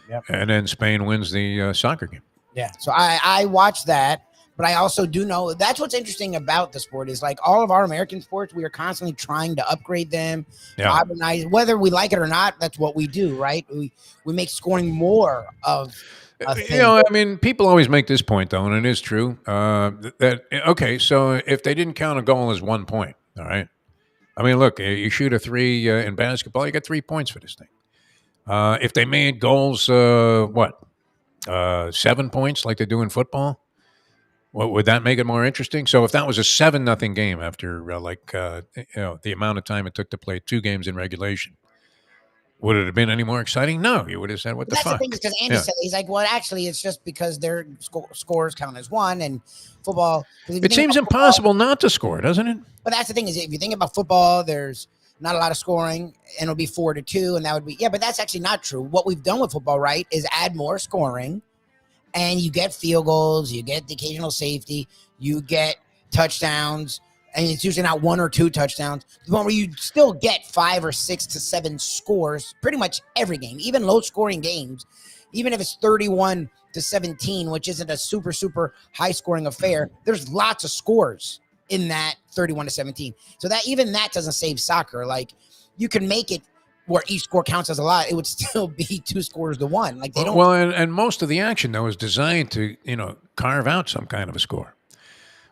[SPEAKER 3] Yep.
[SPEAKER 1] And then Spain wins the soccer game.
[SPEAKER 3] Yeah. So I watch that. But I also do know that's what's interesting about the sport is like all of our American sports, we are constantly trying to upgrade them, modernize, whether we like it or not. That's what we do, right? We make scoring more of a thing.
[SPEAKER 1] I mean, people always make this point, though, and it is true. Okay, so if they didn't count a goal as 1 point, all right? I mean, look, you shoot a three in basketball, you get 3 points for this thing. If they made goals, 7 points like they do in football? Would that make it more interesting? So if that was a 7-0 game after the amount of time it took to play 2 games in regulation, would it have been any more exciting? No, you would have said, "What the fuck?"
[SPEAKER 3] That's the thing is because Andy said he's like, well, actually, it's just because their scores count as 1 and football.
[SPEAKER 1] It seems impossible not to score, doesn't it?
[SPEAKER 3] But that's the thing is if you think about football, there's not a lot of scoring, and it'll be 4-2, and that would be but that's actually not true. What we've done with football, right, is add more scoring. And you get field goals, you get the occasional safety, you get touchdowns, and it's usually not 1 or 2 touchdowns. The one where you still get 5 or 6 to 7 scores pretty much every game, even low-scoring games, even if it's 31-17, which isn't a super, super high-scoring affair. There's lots of scores in that 31-17. So that even that doesn't save soccer. Like you can make it where each score counts as a lot, it would still be 2 scores to 1. Like they don't.
[SPEAKER 1] Well, and most of the action though is designed to carve out some kind of a score.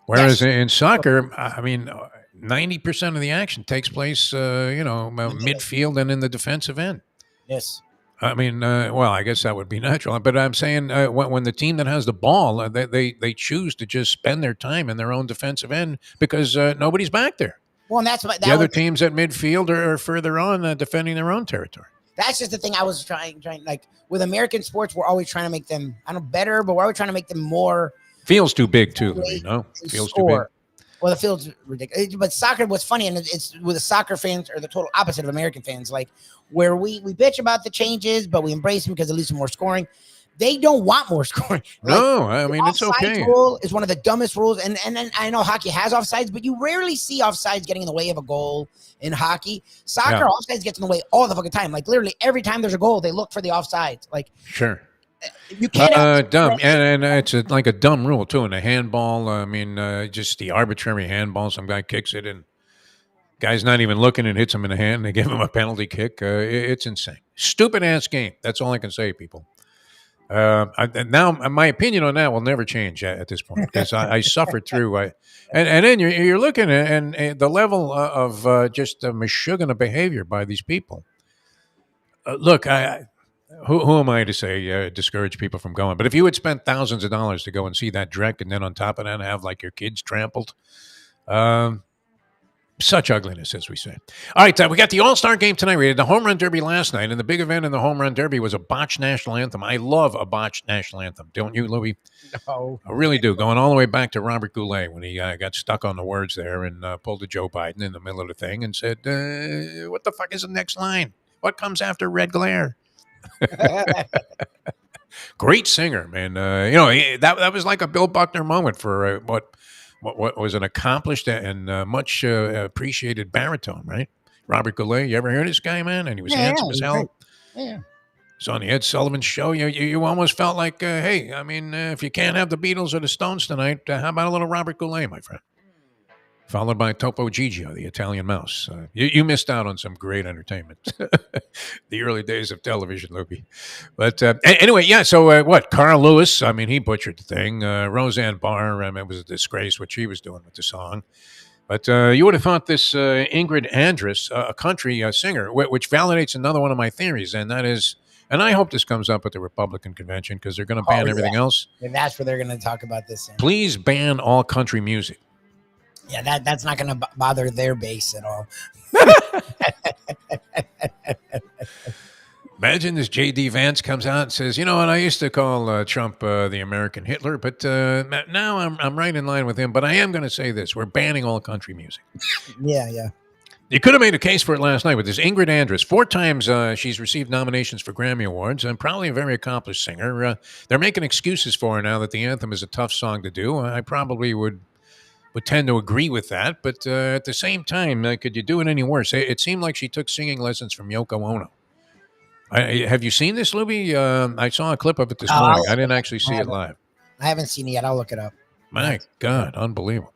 [SPEAKER 1] Whereas in soccer, I mean, 90% of the action takes place, midfield and in the defensive end.
[SPEAKER 3] Yes.
[SPEAKER 1] I mean, I guess that would be natural. But I'm saying when the team that has the ball, they choose to just spend their time in their own defensive end because nobody's back there.
[SPEAKER 3] Well, and that's what
[SPEAKER 1] the other teams at midfield are further on defending their own territory.
[SPEAKER 3] That's just the thing I was trying like with American sports, we're always trying to make them, better, but we're always trying to make them more.
[SPEAKER 1] Feels too big too, feels too big.
[SPEAKER 3] Well, the field's ridiculous. But soccer, what's funny, and it's with the soccer fans are the total opposite of American fans, like where we bitch about the changes, but we embrace them because it leads to more scoring. They don't want more scoring.
[SPEAKER 1] No, I mean, it's okay.
[SPEAKER 3] Rule is one of the dumbest rules. And then I know hockey has offsides, but you rarely see offsides getting in the way of a goal in hockey. Soccer, offsides gets in the way all the fucking time. Like literally every time there's a goal, they look for the offsides. Like
[SPEAKER 1] sure.
[SPEAKER 3] You can't
[SPEAKER 1] dumb. And it's like a dumb rule too. In a handball, I mean, just the arbitrary handball. Some guy kicks it and guy's not even looking and hits him in the hand. And they give him a penalty kick. It's insane. Stupid ass game. That's all I can say, people. Now my opinion on that will never change at this point because I suffered through. And then you're looking at and the level of just mashugana behavior by these people. Look, who am I to say discourage people from going? But if you had spent thousands of dollars to go and see that Drek, and then on top of that have like your kids trampled, such ugliness, as we say. All right, we got the All-Star game tonight. We had the Home Run Derby last night, and the big event in the Home Run Derby was a botched national anthem. I love a botched national anthem. Don't you, Louie?
[SPEAKER 3] No.
[SPEAKER 1] I really do. Going all the way back to Robert Goulet when he got stuck on the words there and pulled a Joe Biden in the middle of the thing and said, what the fuck is the next line? What comes after red glare? Great singer, man. That was like a Bill Buckner moment for what was an accomplished and much appreciated baritone, right? Robert Goulet. You ever heard this guy, man? And he was handsome as hell.
[SPEAKER 3] Great. Yeah.
[SPEAKER 1] It's on the Ed Sullivan Show. You almost felt like, hey, I mean, if you can't have the Beatles or the Stones tonight, how about a little Robert Goulet, my friend? Followed by Topo Gigio, the Italian mouse. You missed out on some great entertainment. The early days of television, Lubie. But anyway, yeah, so what? Carl Lewis, I mean, he butchered the thing. Roseanne Barr, it was a disgrace what she was doing with the song. But you would have thought this Ingrid Andress, a country singer, which validates another one of my theories, and that is, and I hope this comes up at the Republican convention because they're going to ban everything else.
[SPEAKER 3] And that's where they're going to talk about this.
[SPEAKER 1] Please ban all country music.
[SPEAKER 3] Yeah, that's not going to bother their base at all.
[SPEAKER 1] Imagine this J.D. Vance comes out and says, you know what, I used to call Trump the American Hitler, but now I'm right in line with him. But I am going to say this. We're banning all country music.
[SPEAKER 3] Yeah.
[SPEAKER 1] You could have made a case for it last night with this Ingrid Andress. 4 times she's received nominations for Grammy Awards and probably a very accomplished singer. They're making excuses for her now that the anthem is a tough song to do. I probably would tend to agree with that. But at the same time, could you do it any worse? It seemed like she took singing lessons from Yoko Ono. Have you seen this, Lubie? I saw a clip of it this morning. I didn't actually see it live.
[SPEAKER 3] I haven't seen it yet. I'll look it up.
[SPEAKER 1] My God, unbelievable.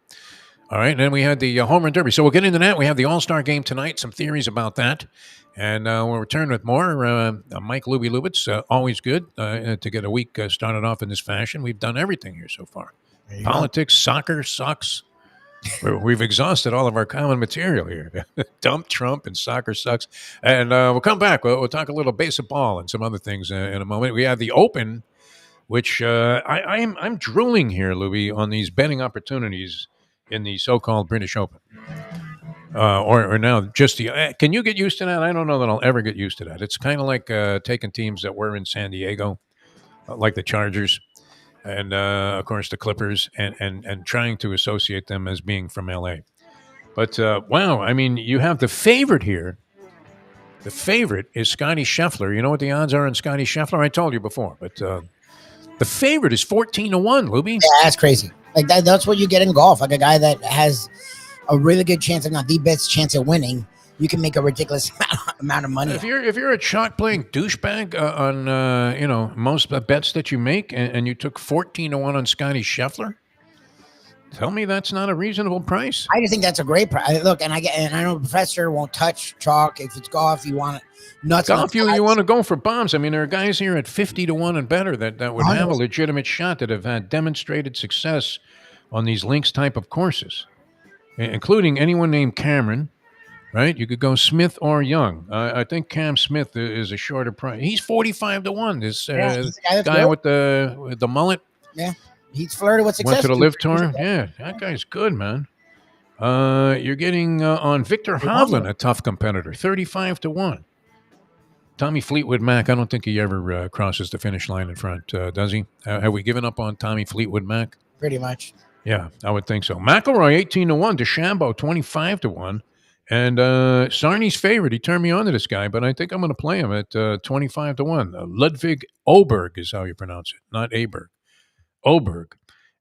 [SPEAKER 1] All right, and then we had the Home Run Derby. So we'll get into that. We have the All-Star Game tonight, some theories about that. And we'll return with more. Mike Lubie Lubitz, always good to get a week started off in this fashion. We've done everything here so far. Politics, soccer, sucks. We've exhausted all of our common material here. Dump Trump and soccer sucks. And we'll come back. We'll talk a little baseball and some other things in a moment. We have the Open, which I'm drooling here, Lubie, on these betting opportunities in the so-called British Open. Or now just the can you get used to that? I don't know that I'll ever get used to that. It's kind of like taking teams that were in San Diego, like the Chargers, and of course the Clippers, and trying to associate them as being from LA. But wow, I mean, you have the favorite here. The favorite is Scotty Scheffler. You know what the odds are on Scotty Scheffler? I told you before, but the favorite is 14-1, Lubie.
[SPEAKER 3] Yeah, that's crazy. Like that's what you get in golf. Like a guy that has a really good chance, if not the best chance at winning, you can make a ridiculous amount of money.
[SPEAKER 1] If you're a chalk playing douchebag on most bets that you make, and you took 14-1 on Scotty Scheffler, tell me that's not a reasonable price.
[SPEAKER 3] I just think that's a great price. Look, and I know the professor won't touch chalk. If it's golf, you want it nuts.
[SPEAKER 1] Golf, you want to go for bombs. I mean, there are guys here at 50-1 and better that would have a legitimate shot, that have had demonstrated success on these links type of courses, including anyone named Cameron. Right, you could go Smith or Young. I think Cam Smith is a shorter price. He's 45-1. This guy with the mullet.
[SPEAKER 3] Yeah, he's flirted with success.
[SPEAKER 1] Went to the Live Tour. Yeah, that guy's good, man. You're getting on Victor Hovland, a tough competitor, 35-1. Tommy Fleetwood Mac, I don't think he ever crosses the finish line in front, does he? Have we given up on Tommy Fleetwood Mac?
[SPEAKER 3] Pretty much.
[SPEAKER 1] Yeah, I would think so. McIlroy 18-1, DeChambeau 25-1. And Sarni's favorite. He turned me on to this guy, but I think I'm going to play him at 25-1. Ludwig Oberg is how you pronounce it, not Aberg. Oberg.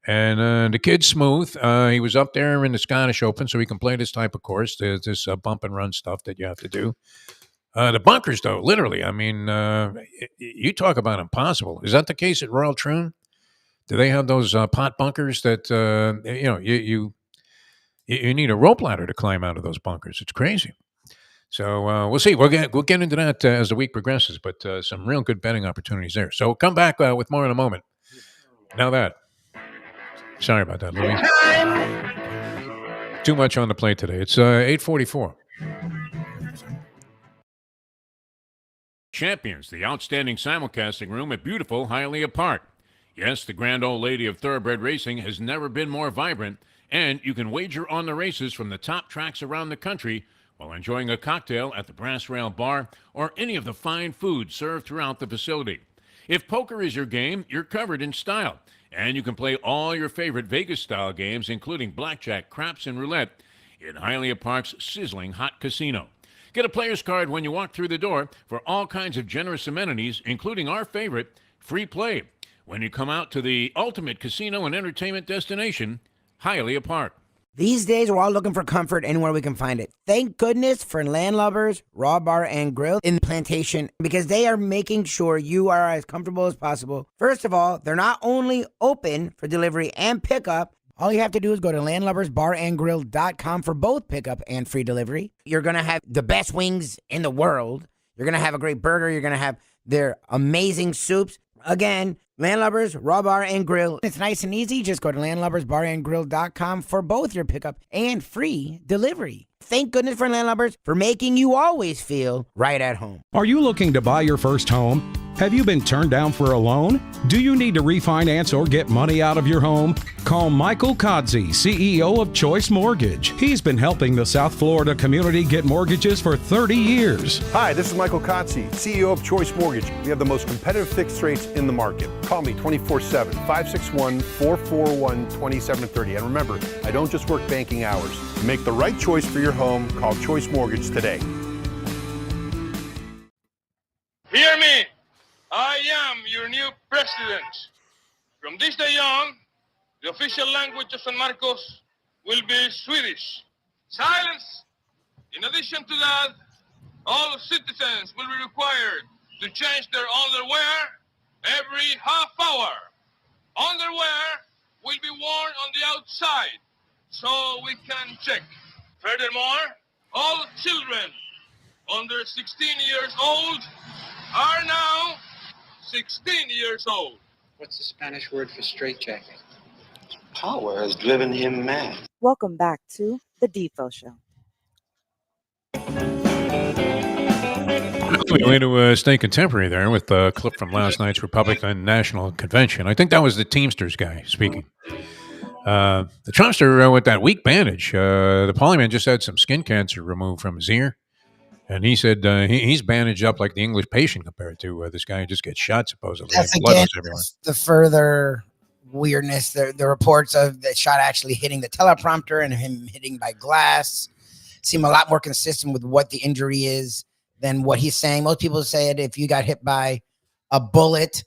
[SPEAKER 1] And the kid's smooth. He was up there in the Scottish Open, so he can play this type of course. There's this bump and run stuff that you have to do. The bunkers, though, literally. I mean, you talk about impossible. Is that the case at Royal Troon? Do they have those pot bunkers that, you need a rope ladder to climb out of those bunkers? It's crazy. So we'll see. We'll get into that as the week progresses, but some real good betting opportunities there. So come back with more in a moment. Now that. Sorry about that, Louie. Too much on the plate today. It's 8:44. Champions, the outstanding simulcasting room at beautiful Hialeah Park. Yes, the grand old lady of thoroughbred racing has never been more vibrant, and you can wager on the races from the top tracks around the country while enjoying a cocktail at the Brass Rail Bar or any of the fine foods served throughout the facility. If poker is your game, you're covered in style, and you can play all your favorite Vegas-style games, including blackjack, craps, and roulette, in Hialeah Park's sizzling hot casino. Get a player's card when you walk through the door for all kinds of generous amenities, including our favorite, free play, when you come out to the ultimate casino and entertainment destination, Hialeah Park.
[SPEAKER 3] These days, we're all looking for comfort anywhere we can find it. Thank goodness for Landlubbers Raw Bar and Grill in the Plantation, because they are making sure you are as comfortable as possible. First of all, they're not only open for delivery and pickup. All you have to do is go to landlubbersbarandgrill.com for both pickup and free delivery. You're going to have the best wings in the world. You're going to have a great burger. You're going to have their amazing soups. Again, Landlubbers, Raw Bar, and Grill. It's nice and easy. Just go to landlubbersbarandgrill.com for both your pickup and free delivery. Thank goodness for Landlubbers for making you always feel right at home.
[SPEAKER 5] Are you looking to buy your first home? Have you been turned down for a loan? Do you need to refinance or get money out of your home? Call Michael Kodsey, CEO of Choice Mortgage. He's been helping the South Florida community get mortgages for 30 years.
[SPEAKER 6] Hi, this is Michael Kodsey, CEO of Choice Mortgage. We have the most competitive fixed rates in the market. Call me 24/7, 561-441-2730. And remember, I don't just work banking hours. To make the right choice for your home, call Choice Mortgage today.
[SPEAKER 7] Hear me. I am your new president. From this day on, the official language of San Marcos will be Swedish. Silence. In addition to that, all citizens will be required to change their underwear every half hour. Underwear will be worn on the outside so we can check. Furthermore, all children under 16 years old are now 16 years old.
[SPEAKER 8] What's the Spanish word for straitjacket?
[SPEAKER 9] Power has driven him mad.
[SPEAKER 4] Welcome back to the Defo Show.
[SPEAKER 1] Way to stay contemporary there with a clip from last night's Republican National Convention. I think that was the Teamsters guy speaking. The Trumpster with that weak bandage. The polyman just had some skin cancer removed from his ear. And he said he's bandaged up like the English patient compared to this guy who just gets shot, supposedly.
[SPEAKER 3] That's
[SPEAKER 1] Blood
[SPEAKER 3] again
[SPEAKER 1] was everywhere.
[SPEAKER 3] the further weirdness. The reports of the shot actually hitting the teleprompter and him hitting by glass seem a lot more consistent with what the injury is than what he's saying. Most people said if you got hit by a bullet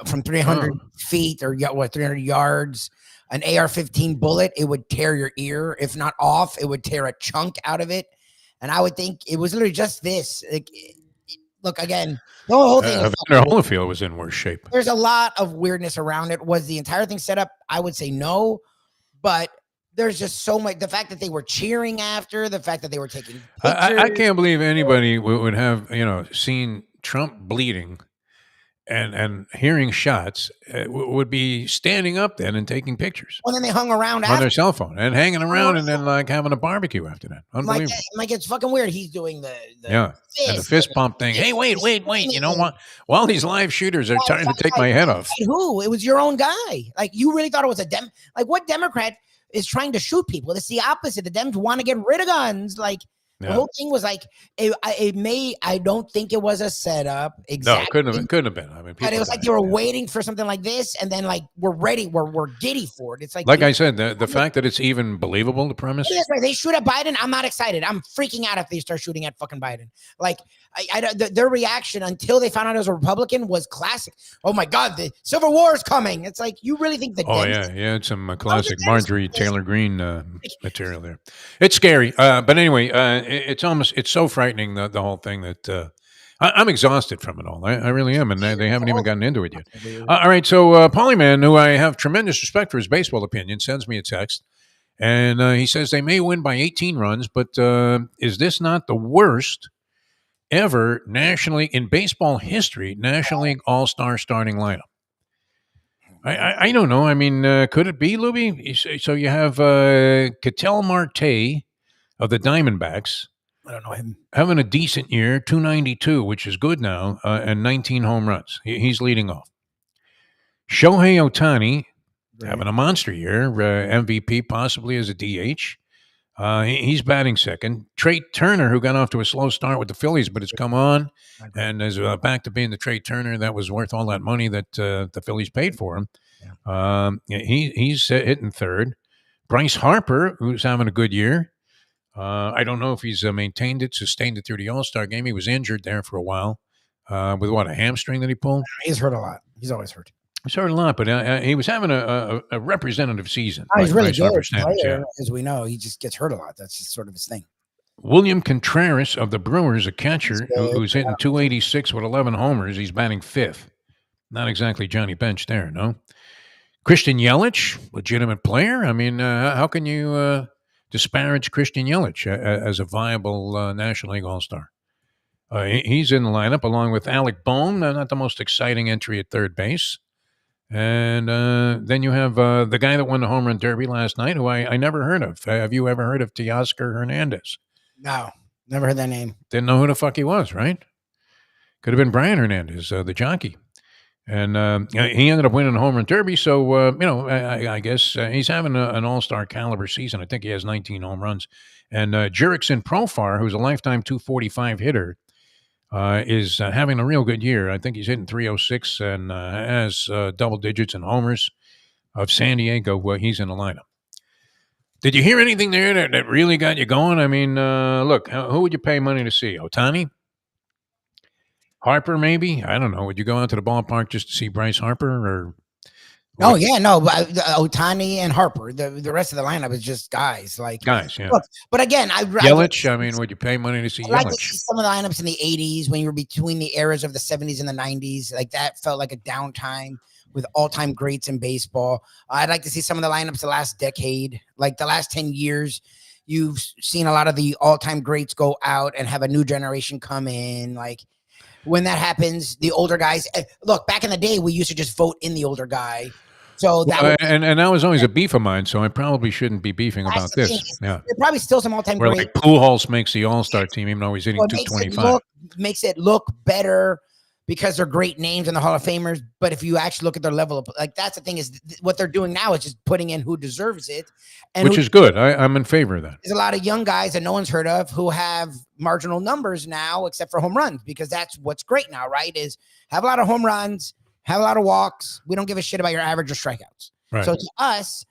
[SPEAKER 3] from 300 feet or 300 yards, an AR-15 bullet, it would tear your ear. If not off, it would tear a chunk out of it. And I would think it was literally just this. Like, look, again, the whole thing.
[SPEAKER 1] Evander Holyfield was in worse shape.
[SPEAKER 3] There's a lot of weirdness around it. Was the entire thing set up? I would say no. But there's just so much. The fact that they were cheering after, the fact that they were taking pictures.
[SPEAKER 1] I can't believe anybody would have, seen Trump bleeding and hearing shots would be standing up then and taking pictures.
[SPEAKER 3] Well, then they hung around
[SPEAKER 1] on their cell phone and hanging around and then like having a barbecue after that. Unbelievable.
[SPEAKER 3] Like it's fucking weird. He's doing the
[SPEAKER 1] and the fist pump thing. Hey, wait. You know what? While these live shooters are trying to take my head off.
[SPEAKER 3] Who? It was your own guy. Like you really thought it was a like what Democrat is trying to shoot people? It's the opposite. The Dems want to get rid of guns. Like the whole thing was like I don't think it was a setup. Exactly.
[SPEAKER 1] No, it couldn't have been. I mean,
[SPEAKER 3] but it was like they were waiting for something like this, and then like we're ready, we're giddy for it. It's like
[SPEAKER 1] I said, the fact that it's even believable, the premise.
[SPEAKER 3] That's right. They shoot at Biden. I'm not excited. I'm freaking out if they start shooting at fucking Biden. Like their reaction until they found out it was a Republican was classic. Oh my God, the Civil War is coming. It's like you really think that?
[SPEAKER 1] It's some classic Marjorie Taylor Greene material there. It's scary, but anyway. It's so frightening, the whole thing that I'm exhausted from it all. I really am, and they haven't even gotten into it yet. All right, so Polyman, who I have tremendous respect for his baseball opinion, sends me a text, and he says they may win by 18 runs, but is this not the worst ever nationally in baseball history, National League All-Star starting lineup? I don't know. I mean, could it be, Lubie? So you have Ketel Marte of the Diamondbacks.
[SPEAKER 3] I don't know him.
[SPEAKER 1] Having a decent year, 292, which is good now, and 19 home runs. He's leading off. Shohei Ohtani, having a monster year, MVP possibly as a DH. He's batting second. Trey Turner, who got off to a slow start with the Phillies, but has come on and is back to being the Trey Turner that was worth all that money that the Phillies paid for him. Yeah. He's hitting third. Bryce Harper, who's having a good year. I don't know if he's sustained it through the All-Star game. He was injured there for a while with a hamstring that he pulled?
[SPEAKER 3] He's hurt a lot. He's always hurt.
[SPEAKER 1] He's hurt a lot, but he was having a representative season.
[SPEAKER 3] He's really good player, as we know. He just gets hurt a lot. That's just sort of his thing.
[SPEAKER 1] William Contreras of the Brewers, a catcher who's hitting 286 with 11 homers. He's batting fifth. Not exactly Johnny Bench there, no? Christian Yelich, legitimate player. I mean, how can you disparage Christian Yelich as a viable National League All-Star? He's in the lineup along with Alec Bohm, not the most exciting entry at third base. And then you have the guy that won the home run derby last night, who I never heard of. Have you ever heard of Teoscar Hernandez?
[SPEAKER 3] No, never heard that name.
[SPEAKER 1] Didn't know who the fuck he was, right? Could have been Brian Hernandez, the jockey. And he ended up winning the home run derby. So, I guess he's having an all-star caliber season. I think he has 19 home runs. And Jurickson Profar, who's a lifetime 245 hitter, is having a real good year. I think he's hitting 306 and has double digits in homers. Of San Diego, he's in the lineup. Did you hear anything there that really got you going? I mean, look, who would you pay money to see? Ohtani? Harper, maybe? I don't know. Would you go out to the ballpark just to see Bryce Harper? Or
[SPEAKER 3] Oh yeah, no, but Ohtani and Harper. The rest of the lineup is just guys.
[SPEAKER 1] Yeah.
[SPEAKER 3] Look, but again,
[SPEAKER 1] Yelich. I mean, would you pay money to see
[SPEAKER 3] I like to
[SPEAKER 1] Yelich?
[SPEAKER 3] see some of the lineups in the 80s when you were between the eras of the 70s and the 90s. Like that felt like a downtime with all-time greats in baseball. I'd like to see some of the lineups the last decade, like the last 10 years. You've seen a lot of the all-time greats go out and have a new generation come in. Like when that happens, the older guys. Look, back in the day, we used to just vote in the older guy. So that
[SPEAKER 1] and that was always a beef of mine. So I probably shouldn't be beefing about this. Yeah,
[SPEAKER 3] there's probably still some all-time
[SPEAKER 1] where
[SPEAKER 3] greats.
[SPEAKER 1] like Pujols makes the All-Star team, even though he's hitting 225.
[SPEAKER 3] Makes it look better because they're great names in the Hall of Famers. But if you actually look at their level of, like, that's the thing is what they're doing now is just putting in who deserves it. And
[SPEAKER 1] which is good. I'm in favor of that.
[SPEAKER 3] There's a lot of young guys that no one's heard of who have marginal numbers now, except for home runs, because that's what's great now, right? Is have a lot of home runs, have a lot of walks. We don't give a shit about your average or strikeouts.
[SPEAKER 1] Right.
[SPEAKER 3] So to us,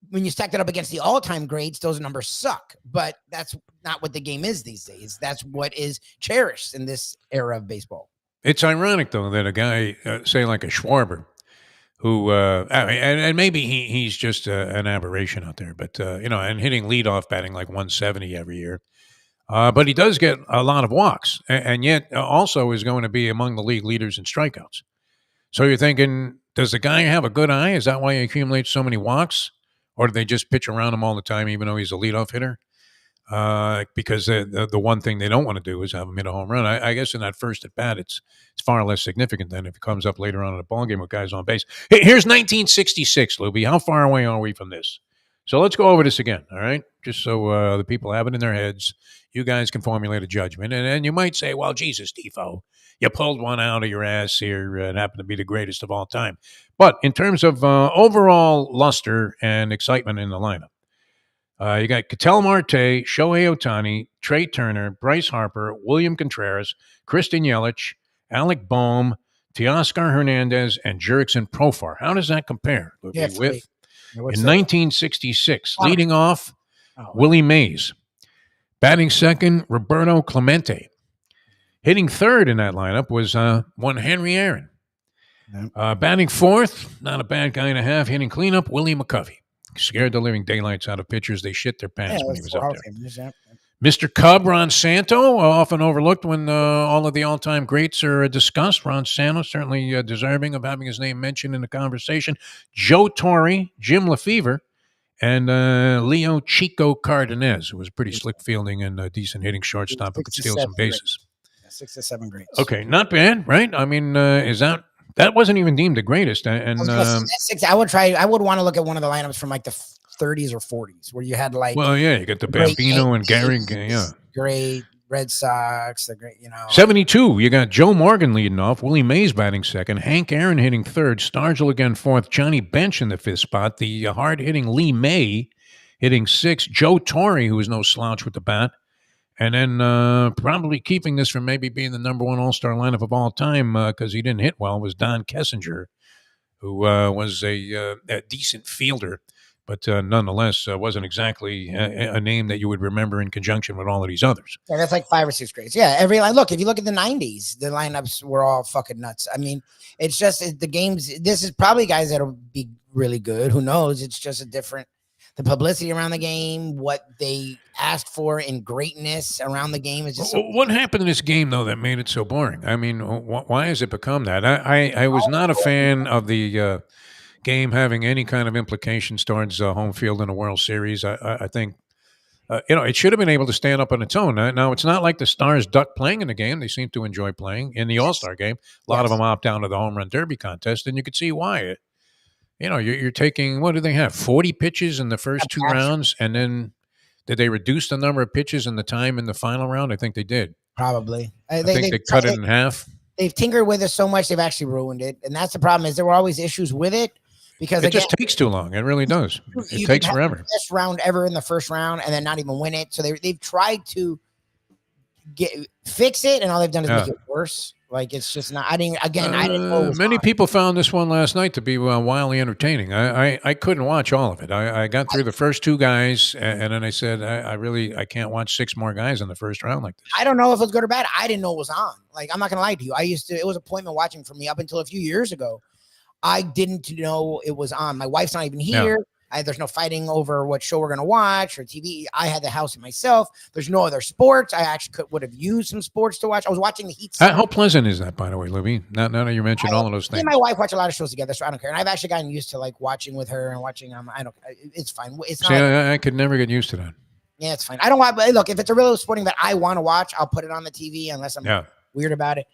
[SPEAKER 3] when you stack that up against the all-time grades, those numbers suck. But that's not what the game is these days. That's what is cherished in this era of baseball.
[SPEAKER 1] It's ironic, though, that a guy, say like a Schwarber, who, and maybe he's just an aberration out there, but, and hitting leadoff batting like 170 every year. But he does get a lot of walks, and yet also is going to be among the league leaders in strikeouts. So you're thinking, does the guy have a good eye? Is that why he accumulates so many walks? Or do they just pitch around him all the time, even though he's a leadoff hitter? Because the one thing they don't want to do is have him hit a home run. I guess in that first at bat, it's far less significant than if it comes up later on in a ball game with guys on base. Hey, here's 1966, Lubie. How far away are we from this? So let's go over this again, all right? Just so the people have it in their heads. You guys can formulate a judgment. And you might say, well, Jesus, Defo, you pulled one out of your ass here and happened to be the greatest of all time. But in terms of overall luster and excitement in the lineup, you got Ketel Marte, Shohei Ohtani, Trey Turner, Bryce Harper, William Contreras, Christian Yelich, Alec Boehm, Teoscar Hernandez, and Jurickson Profar. How does that compare?
[SPEAKER 3] Yeah,
[SPEAKER 1] in 1966, leading off,
[SPEAKER 3] wow.
[SPEAKER 1] Willie Mays. Batting second, Roberto Clemente. Hitting third in that lineup was one Henry Aaron. Batting fourth, not a bad guy and a half. Hitting cleanup, Willie McCovey. Scared the living daylights out of pitchers. They shit their pants when he was up there. Mr. Cub, Ron Santo, often overlooked when all of the all-time greats are discussed. Ron Santo, certainly deserving of having his name mentioned in the conversation. Joe Torre, Jim Lefevre, and Leo Chico Cardenas, who was pretty slick fielding and decent hitting shortstop who could steal some bases.
[SPEAKER 3] 6 or 7 greats.
[SPEAKER 1] Okay, not bad, right? I mean, that wasn't even deemed the greatest. And
[SPEAKER 3] I would want to look at one of the lineups from like the 30s or 40s where you had like.
[SPEAKER 1] Well, yeah, you got the Bambino and Gary. Yeah,
[SPEAKER 3] great Red Sox. The great,
[SPEAKER 1] 72. You got Joe Morgan leading off, Willie Mays batting second, Hank Aaron hitting third, Stargell again fourth, Johnny Bench in the fifth spot, the hard hitting Lee May hitting sixth, Joe Torre, who was no slouch with the bat. And then probably keeping this from maybe being the number one all-star lineup of all time because he didn't hit well was Don Kessinger, who was a decent fielder, but nonetheless wasn't exactly a name that you would remember in conjunction with all of these others.
[SPEAKER 3] Yeah, that's like 5 or 6 grades. Yeah, look, if you look at the 90s, the lineups were all fucking nuts. I mean, it's just the games. This is probably guys that'll be really good. Who knows? It's just a different. The publicity around the game, what they asked for in greatness around the game is just.
[SPEAKER 1] What happened in this game though that made it so boring? I mean, why has it become that? I was not a fan of the game having any kind of implications towards home field in a World Series. I think it should have been able to stand up on its own. Now it's not like the Stars duck playing in the game; they seem to enjoy playing in the All-Star game. A lot of them opt down to the home run derby contest, and you could see why. You're taking, what do they have, 40 pitches in the first 2 rounds? And then did they reduce the number of pitches and the time in the final round? I think they did.
[SPEAKER 3] Probably.
[SPEAKER 1] I think they cut it in half.
[SPEAKER 3] they've tinkered with it so much they've actually ruined it, and that's the problem. Is there were always issues with it because
[SPEAKER 1] it just takes too long. It really does. It takes forever.
[SPEAKER 3] The best round ever in the first round, and then not even win it. So they've tried to fix it, and all they've done is make it worse. Like it's just not. I didn't know.
[SPEAKER 1] Many people found this one last night to be wildly entertaining. I couldn't watch all of it. I got through the first 2 guys, and then I said I can't watch 6 more guys in the first round like this.
[SPEAKER 3] I don't know if it's good or bad. I didn't know it was on. Like I'm not gonna lie to you. It was appointment watching for me up until a few years ago. I didn't know it was on. My wife's not even here. No. There's no fighting over what show we're going to watch or TV. I had the house to myself. There's no other sports. I actually would have used some sports to watch. I was watching the Heat.
[SPEAKER 1] How pleasant is that, by the way, Lubie? Now that you mentioned all of those things.
[SPEAKER 3] Me and my wife watch a lot of shows together, so I don't care. And I've actually gotten used to like watching with her and watching. It's fine. It's not.
[SPEAKER 1] I could never get used to that.
[SPEAKER 3] Yeah, it's fine. I don't want. Look, if it's a real sporting that I want to watch, I'll put it on the TV unless I'm weird about it.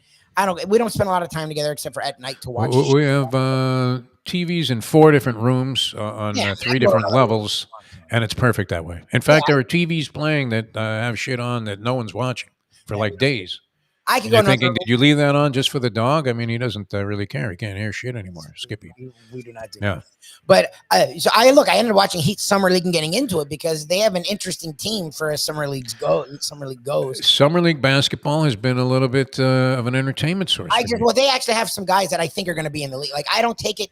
[SPEAKER 3] We don't spend a lot of time together except for at night to watch.
[SPEAKER 1] We have TVs in 4 different rooms on 3 different levels, and it's perfect that way. In fact, there are TVs playing that have shit on that no one's watching for like days.
[SPEAKER 3] I can go
[SPEAKER 1] thinking, did you leave that on just for the dog? I mean, he doesn't really care. He can't hear shit anymore. Skippy.
[SPEAKER 3] We do not do that. But so I ended up watching Heat Summer League and getting into it because they have an interesting team for as Summer League goes.
[SPEAKER 1] Summer League basketball has been a little bit of an entertainment source.
[SPEAKER 3] They actually have some guys that I think are going to be in the league. Like I don't take it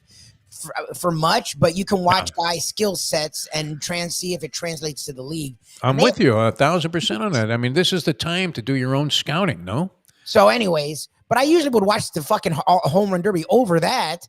[SPEAKER 3] for much, but you can watch guys' skill sets and see if it translates to the league.
[SPEAKER 1] I'm with you 1,000% on that. I mean, this is the time to do your own scouting, no?
[SPEAKER 3] So anyways, but I usually would watch the fucking home run derby over that.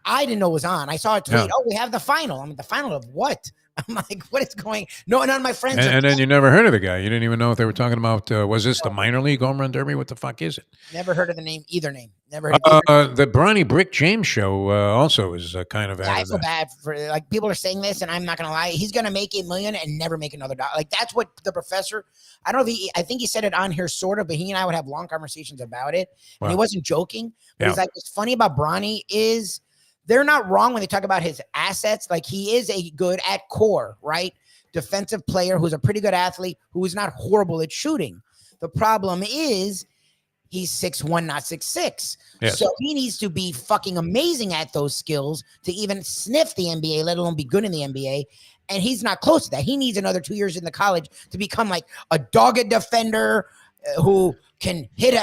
[SPEAKER 3] I didn't know it was on. I saw a tweet. Oh, we have the final. I mean, the final of what? I'm like, what is going? No, none of my friends.
[SPEAKER 1] And then you never heard of the guy. You didn't even know if they were talking about. Was this the minor league home run derby? What the fuck is it?
[SPEAKER 3] Never heard of the name. Either name. Never heard.
[SPEAKER 1] The Bronny Brick James show also is kind of.
[SPEAKER 3] I feel bad for like people are saying this, and I'm not gonna lie. He's gonna make $8 million and never make another dollar. Like that's what the professor. I don't know if I think he said it on here sort of, but he and I would have long conversations about it. Wow. And he wasn't joking. But he's like, what's funny about Bronny is. They're not wrong when they talk about his assets. Like he is a good at core, right? Defensive player who's a pretty good athlete who is not horrible at shooting. The problem is he's 6'1", not 6'6". Yes. So he needs to be fucking amazing at those skills to even sniff the NBA, let alone be good in the NBA. And he's not close to that. He needs another 2 years in the college to become like a dogged defender who can hit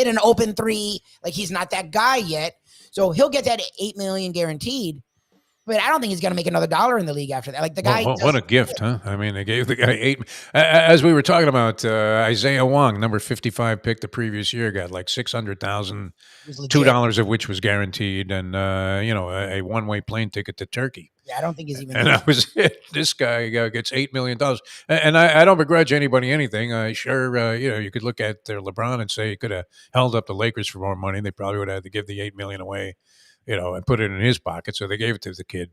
[SPEAKER 3] an open 3. Like he's not that guy yet. So he'll get that $8 million guaranteed, but I don't think he's going to make another dollar in the league after that. Like the guy,
[SPEAKER 1] what a gift, huh? I mean, they gave the guy 8. As we were talking about, Isaiah Wong, number 55 pick the previous year, got like $600,000, $2 of which was guaranteed, and a one-way plane ticket to Turkey.
[SPEAKER 3] Yeah, I don't think he's even.
[SPEAKER 1] And that was it. This guy gets $8 million, and I don't begrudge anybody anything. You could look at LeBron and say he could have held up the Lakers for more money. They probably would have had to give the $8 million away, and put it in his pocket. So they gave it to the kid.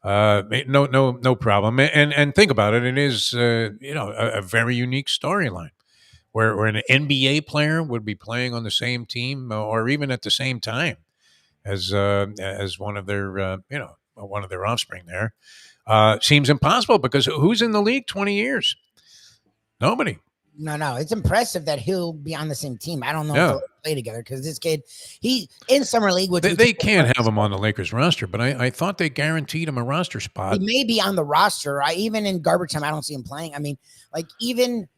[SPEAKER 1] No problem. And think about it. It is a very unique storyline where an NBA player would be playing on the same team or even at the same time as one of their one of their offspring there. Seems impossible because who's in the league 20 years? Nobody.
[SPEAKER 3] No. It's impressive that he'll be on the same team. I don't know if they'll play together because this kid, he in summer league. Which
[SPEAKER 1] they can't have him on the Lakers roster, but I thought they guaranteed him a roster spot.
[SPEAKER 3] He may be on the roster. Even in garbage time, I don't see him playing. I mean, like even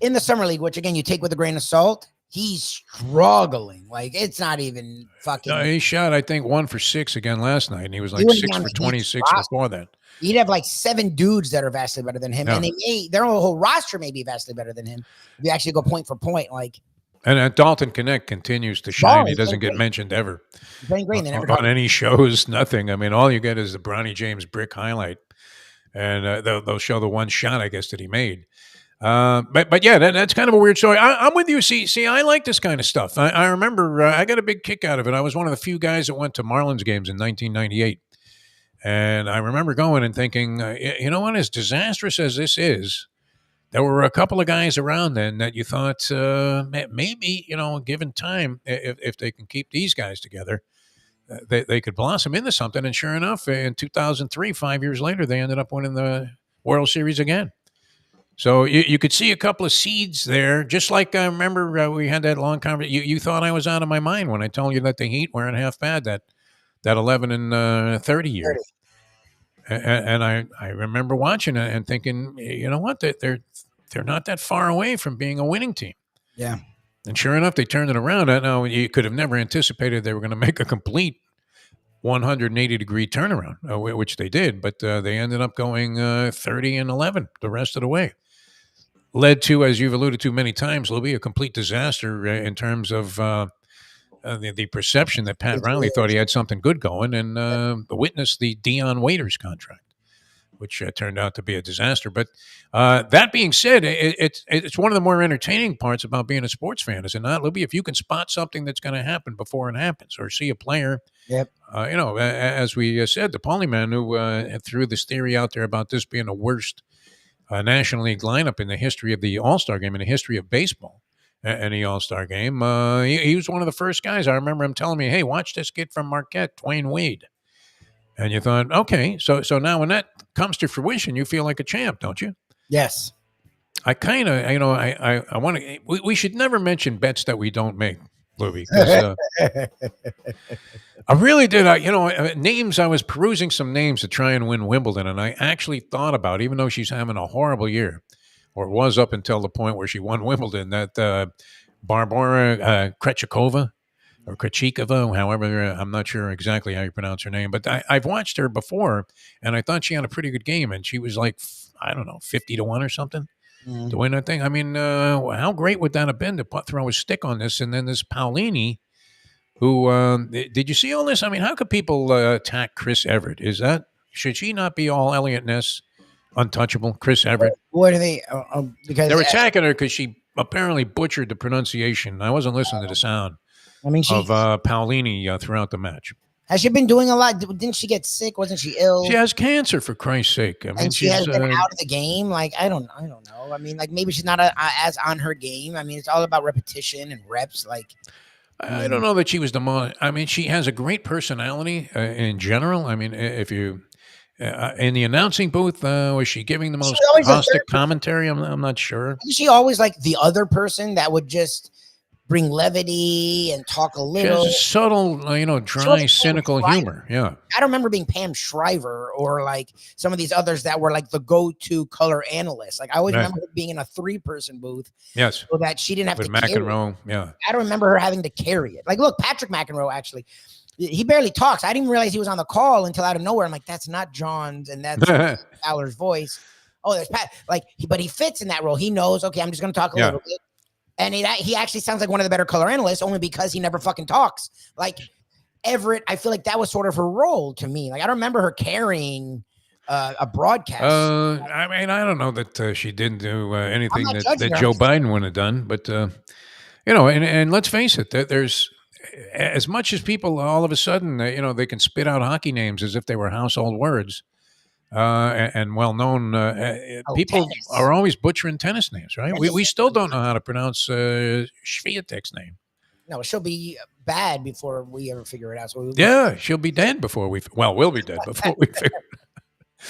[SPEAKER 3] in the summer league, which again, you take with a grain of salt, he's struggling. Like it's not even fucking.
[SPEAKER 1] No, he shot, I think, 1 for 6 again last night, and he was like 6 for 26 before that.
[SPEAKER 3] You'd have like 7 dudes that are vastly better than him, and their whole roster may be vastly better than him. If you actually go point for point, like.
[SPEAKER 1] And Dalton Connect continues to shine. He doesn't get mentioned ever.
[SPEAKER 3] He's playing great.
[SPEAKER 1] On any shows, nothing. I mean, all you get is the Bronny James brick highlight, and they'll show the one shot, I guess, that he made. But yeah, that's kind of a weird story. I'm with you. See, I like this kind of stuff. I remember I got a big kick out of it. I was one of the few guys that went to Marlins games in 1998. And I remember going and thinking, you know what, as disastrous as this is, there were a couple of guys around then that you thought maybe, given time, if they can keep these guys together, they could blossom into something. And sure enough, in 2003, 5 years later, they ended up winning the World Series again. So you could see a couple of seeds there, just like I remember we had that long conversation. You thought I was out of my mind when I told you that the Heat weren't half bad that 11 and 30 year. And I remember watching it and thinking, you know what, they're not that far away from being a winning team.
[SPEAKER 3] Yeah.
[SPEAKER 1] And sure enough, they turned it around. I know you could have never anticipated they were going to make a complete 180-degree turnaround, which they did, but they ended up going 30-11 the rest of the way. Led to, as you've alluded to many times, Lubie, a complete disaster in terms of the perception that Pat Riley thought he had something good going, and witnessed the Dion Waiters contract, which turned out to be a disaster. But that being said, it's one of the more entertaining parts about being a sports fan, is it not, Lubie? If you can spot something that's going to happen before it happens, or see a player, as we said, the Polyman who threw this theory out there about this being the worst National League lineup in the history of the All-Star game, in the history of baseball, any All-Star game. He was one of the first guys. I remember him telling me, hey, watch this kid from Marquette, Dwayne Wade. And you thought, okay, so now when that comes to fruition, you feel like a champ, don't you?
[SPEAKER 3] Yes.
[SPEAKER 1] I kind of, I want to, we should never mention bets that we don't make, Lubie. I really did. Names, I was perusing some names to try and win Wimbledon, and I actually thought about, even though she's having a horrible year, or was up until the point where she won Wimbledon, that Barbara Krejcikova, or Krejcikova, however, I'm not sure exactly how you pronounce her name, but I've watched her before, and I thought she had a pretty good game, and she was like, I don't know, 50-1 or something to win that thing. I mean, how great would that have been to throw a stick on this? And then this Paolini, who, did you see all this? I mean, how could people attack Chris Everett? Should she not be all Elliot Ness untouchable? Chris Everett?
[SPEAKER 3] What are they? Because
[SPEAKER 1] they're attacking her because she apparently butchered the pronunciation. I wasn't listening to the sound of Paolini throughout the match.
[SPEAKER 3] Has she been doing a lot? Didn't she get sick? Wasn't she ill?
[SPEAKER 1] She has cancer, for Christ's sake. I mean,
[SPEAKER 3] and she has been out of the game. Like, I don't know. I mean, like, maybe she's not as on her game. I mean, it's all about repetition and reps. Like,
[SPEAKER 1] I don't know that she was I mean, she has a great personality in general. I mean, if you in the announcing booth, was she giving the most caustic commentary? I'm not sure.
[SPEAKER 3] Is she always like the other person that would just bring levity and talk a little?
[SPEAKER 1] She has a subtle, dry, cynical humor. Yeah.
[SPEAKER 3] I don't remember being Pam Shriver or like some of these others that were like the go-to color analyst. Like, I always remember her being in a 3-person booth.
[SPEAKER 1] Yes.
[SPEAKER 3] So that she didn't have to carry
[SPEAKER 1] McEnroe. Yeah.
[SPEAKER 3] I don't remember her having to carry it. Like, look, Patrick McEnroe, actually, he barely talks. I didn't even realize he was on the call until out of nowhere. I'm like, that's not John's, and that's Fowler's voice. Oh, there's Pat. Like, but he fits in that role. He knows, okay, I'm just going to talk a little bit. And he actually sounds like one of the better color analysts, only because he never fucking talks. Like Everett, I feel like that was sort of her role to me. Like, I don't remember her carrying a broadcast.
[SPEAKER 1] I mean, I don't know that she didn't do anything that Joe Biden wouldn't have done. But, and let's face it, there's as much as people all of a sudden, they can spit out hockey names as if they were household words. And well-known people tennis are always butchering tennis names, right? We still don't know how to pronounce Swiatek's name.
[SPEAKER 3] No, she'll be bad before we ever figure it out. So
[SPEAKER 1] she'll be dead before we'll be dead before we figure it out.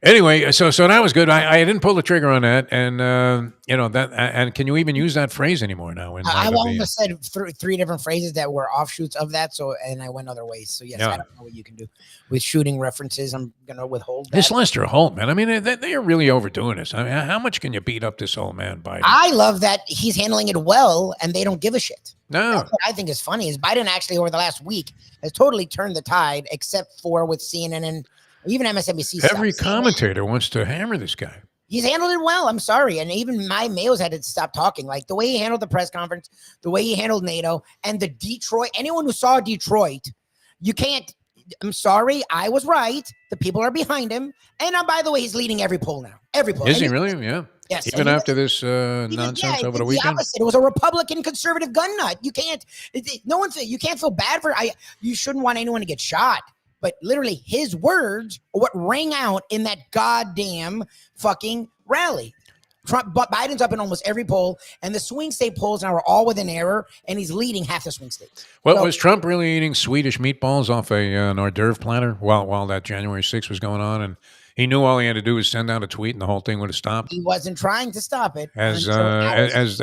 [SPEAKER 1] Anyway, so that was good. I didn't pull the trigger on that, and that. And can you even use that phrase anymore now?
[SPEAKER 3] I almost said 3 different phrases that were offshoots of that. So, and I went other ways. So yes, I don't know what you can do with shooting references. I'm gonna withhold that.
[SPEAKER 1] This Lester Holt, man. I mean, they are really overdoing this. I mean, how much can you beat up this old man, Biden?
[SPEAKER 3] I love that he's handling it well, and they don't give a shit.
[SPEAKER 1] No,
[SPEAKER 3] that's what I think is funny is Biden actually over the last week has totally turned the tide, except for with CNN and even MSNBC.
[SPEAKER 1] Every commentator wants to hammer this guy.
[SPEAKER 3] He's handled it well. I'm sorry. And even my Mayos had to stop talking. Like the way he handled the press conference, the way he handled NATO, and the Detroit. Anyone who saw Detroit, you can't. I'm sorry. I was right. The people are behind him. And by the way, he's leading every poll now. Every poll.
[SPEAKER 1] Is he really? Yeah.
[SPEAKER 3] Yes.
[SPEAKER 1] Even after this nonsense over the weekend?
[SPEAKER 3] It was a Republican conservative gun nut. You can't. You can't feel bad for. You shouldn't want anyone to get shot. But literally his words are what rang out in that goddamn fucking rally. Biden's up in almost every poll, and the swing state polls now are all within error, and he's leading half the swing states.
[SPEAKER 1] Well, was Trump really eating Swedish meatballs off an hors d'oeuvre platter while that January 6th was going on? And He knew all he had to do was send out a tweet, and the whole thing would have stopped.
[SPEAKER 3] He wasn't trying to stop it.
[SPEAKER 1] As his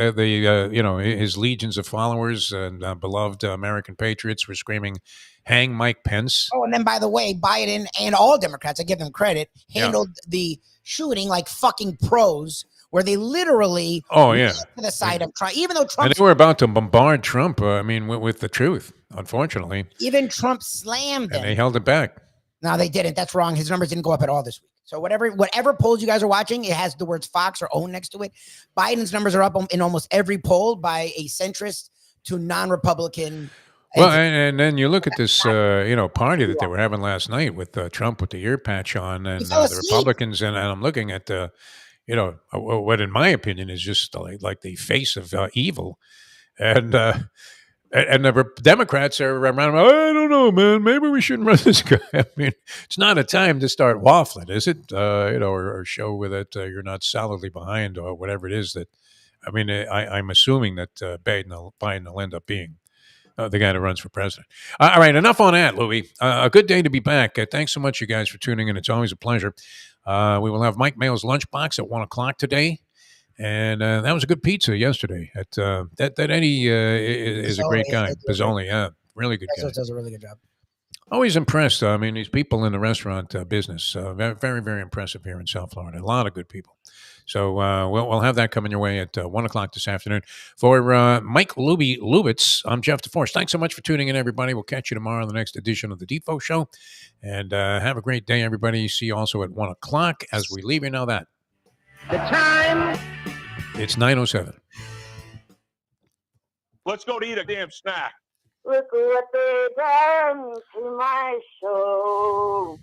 [SPEAKER 1] legions of followers and beloved American patriots were screaming, "Hang Mike Pence!"
[SPEAKER 3] Oh, and then by the way, Biden and all Democrats, I give them credit, handled the shooting like fucking pros, where they literally
[SPEAKER 1] to
[SPEAKER 3] the side of Trump, even though Trump.
[SPEAKER 1] And they were about to bombard Trump. With the truth, unfortunately.
[SPEAKER 3] Even Trump slammed them.
[SPEAKER 1] And they held it back.
[SPEAKER 3] No, they didn't. That's wrong. His numbers didn't go up at all this week. So whatever polls you guys are watching, it has the words Fox or OWN next to it. Biden's numbers are up in almost every poll by a centrist to non-Republican.
[SPEAKER 1] Well, and then you look at this, party that they were having last night with Trump with the ear patch on, and the Republicans, and I'm looking at what in my opinion is just like the face of evil, and the Democrats are around. I don't know, man. Maybe we shouldn't run this guy. I mean, it's not a time to start waffling, is it? Or show that you're not solidly behind or whatever it is that. I mean, I'm assuming that Biden will end up being the guy that runs for president. All right, enough on that, Louie. A good day to be back. Thanks so much, you guys, for tuning in. It's always a pleasure. We will have Mike Mayo's Lunchbox at 1:00 today. And that was a good pizza yesterday. That Eddie is a great guy. Pizzoli, yeah, really good guy.
[SPEAKER 3] Does a really good job.
[SPEAKER 1] Always impressed. I mean, these people in the restaurant business, very, very, very impressive here in South Florida. A lot of good people. So we'll have that coming your way at 1:00 this afternoon. For Mike Lubitz, I'm Jeff DeForce. Thanks so much for tuning in, everybody. We'll catch you tomorrow on the next edition of the Defo Show. And have a great day, everybody. See you also at 1:00 as we leave you now that.
[SPEAKER 10] The time.
[SPEAKER 1] It's 9:07.
[SPEAKER 10] Let's go to eat a damn snack.
[SPEAKER 11] Look what they done to my soul.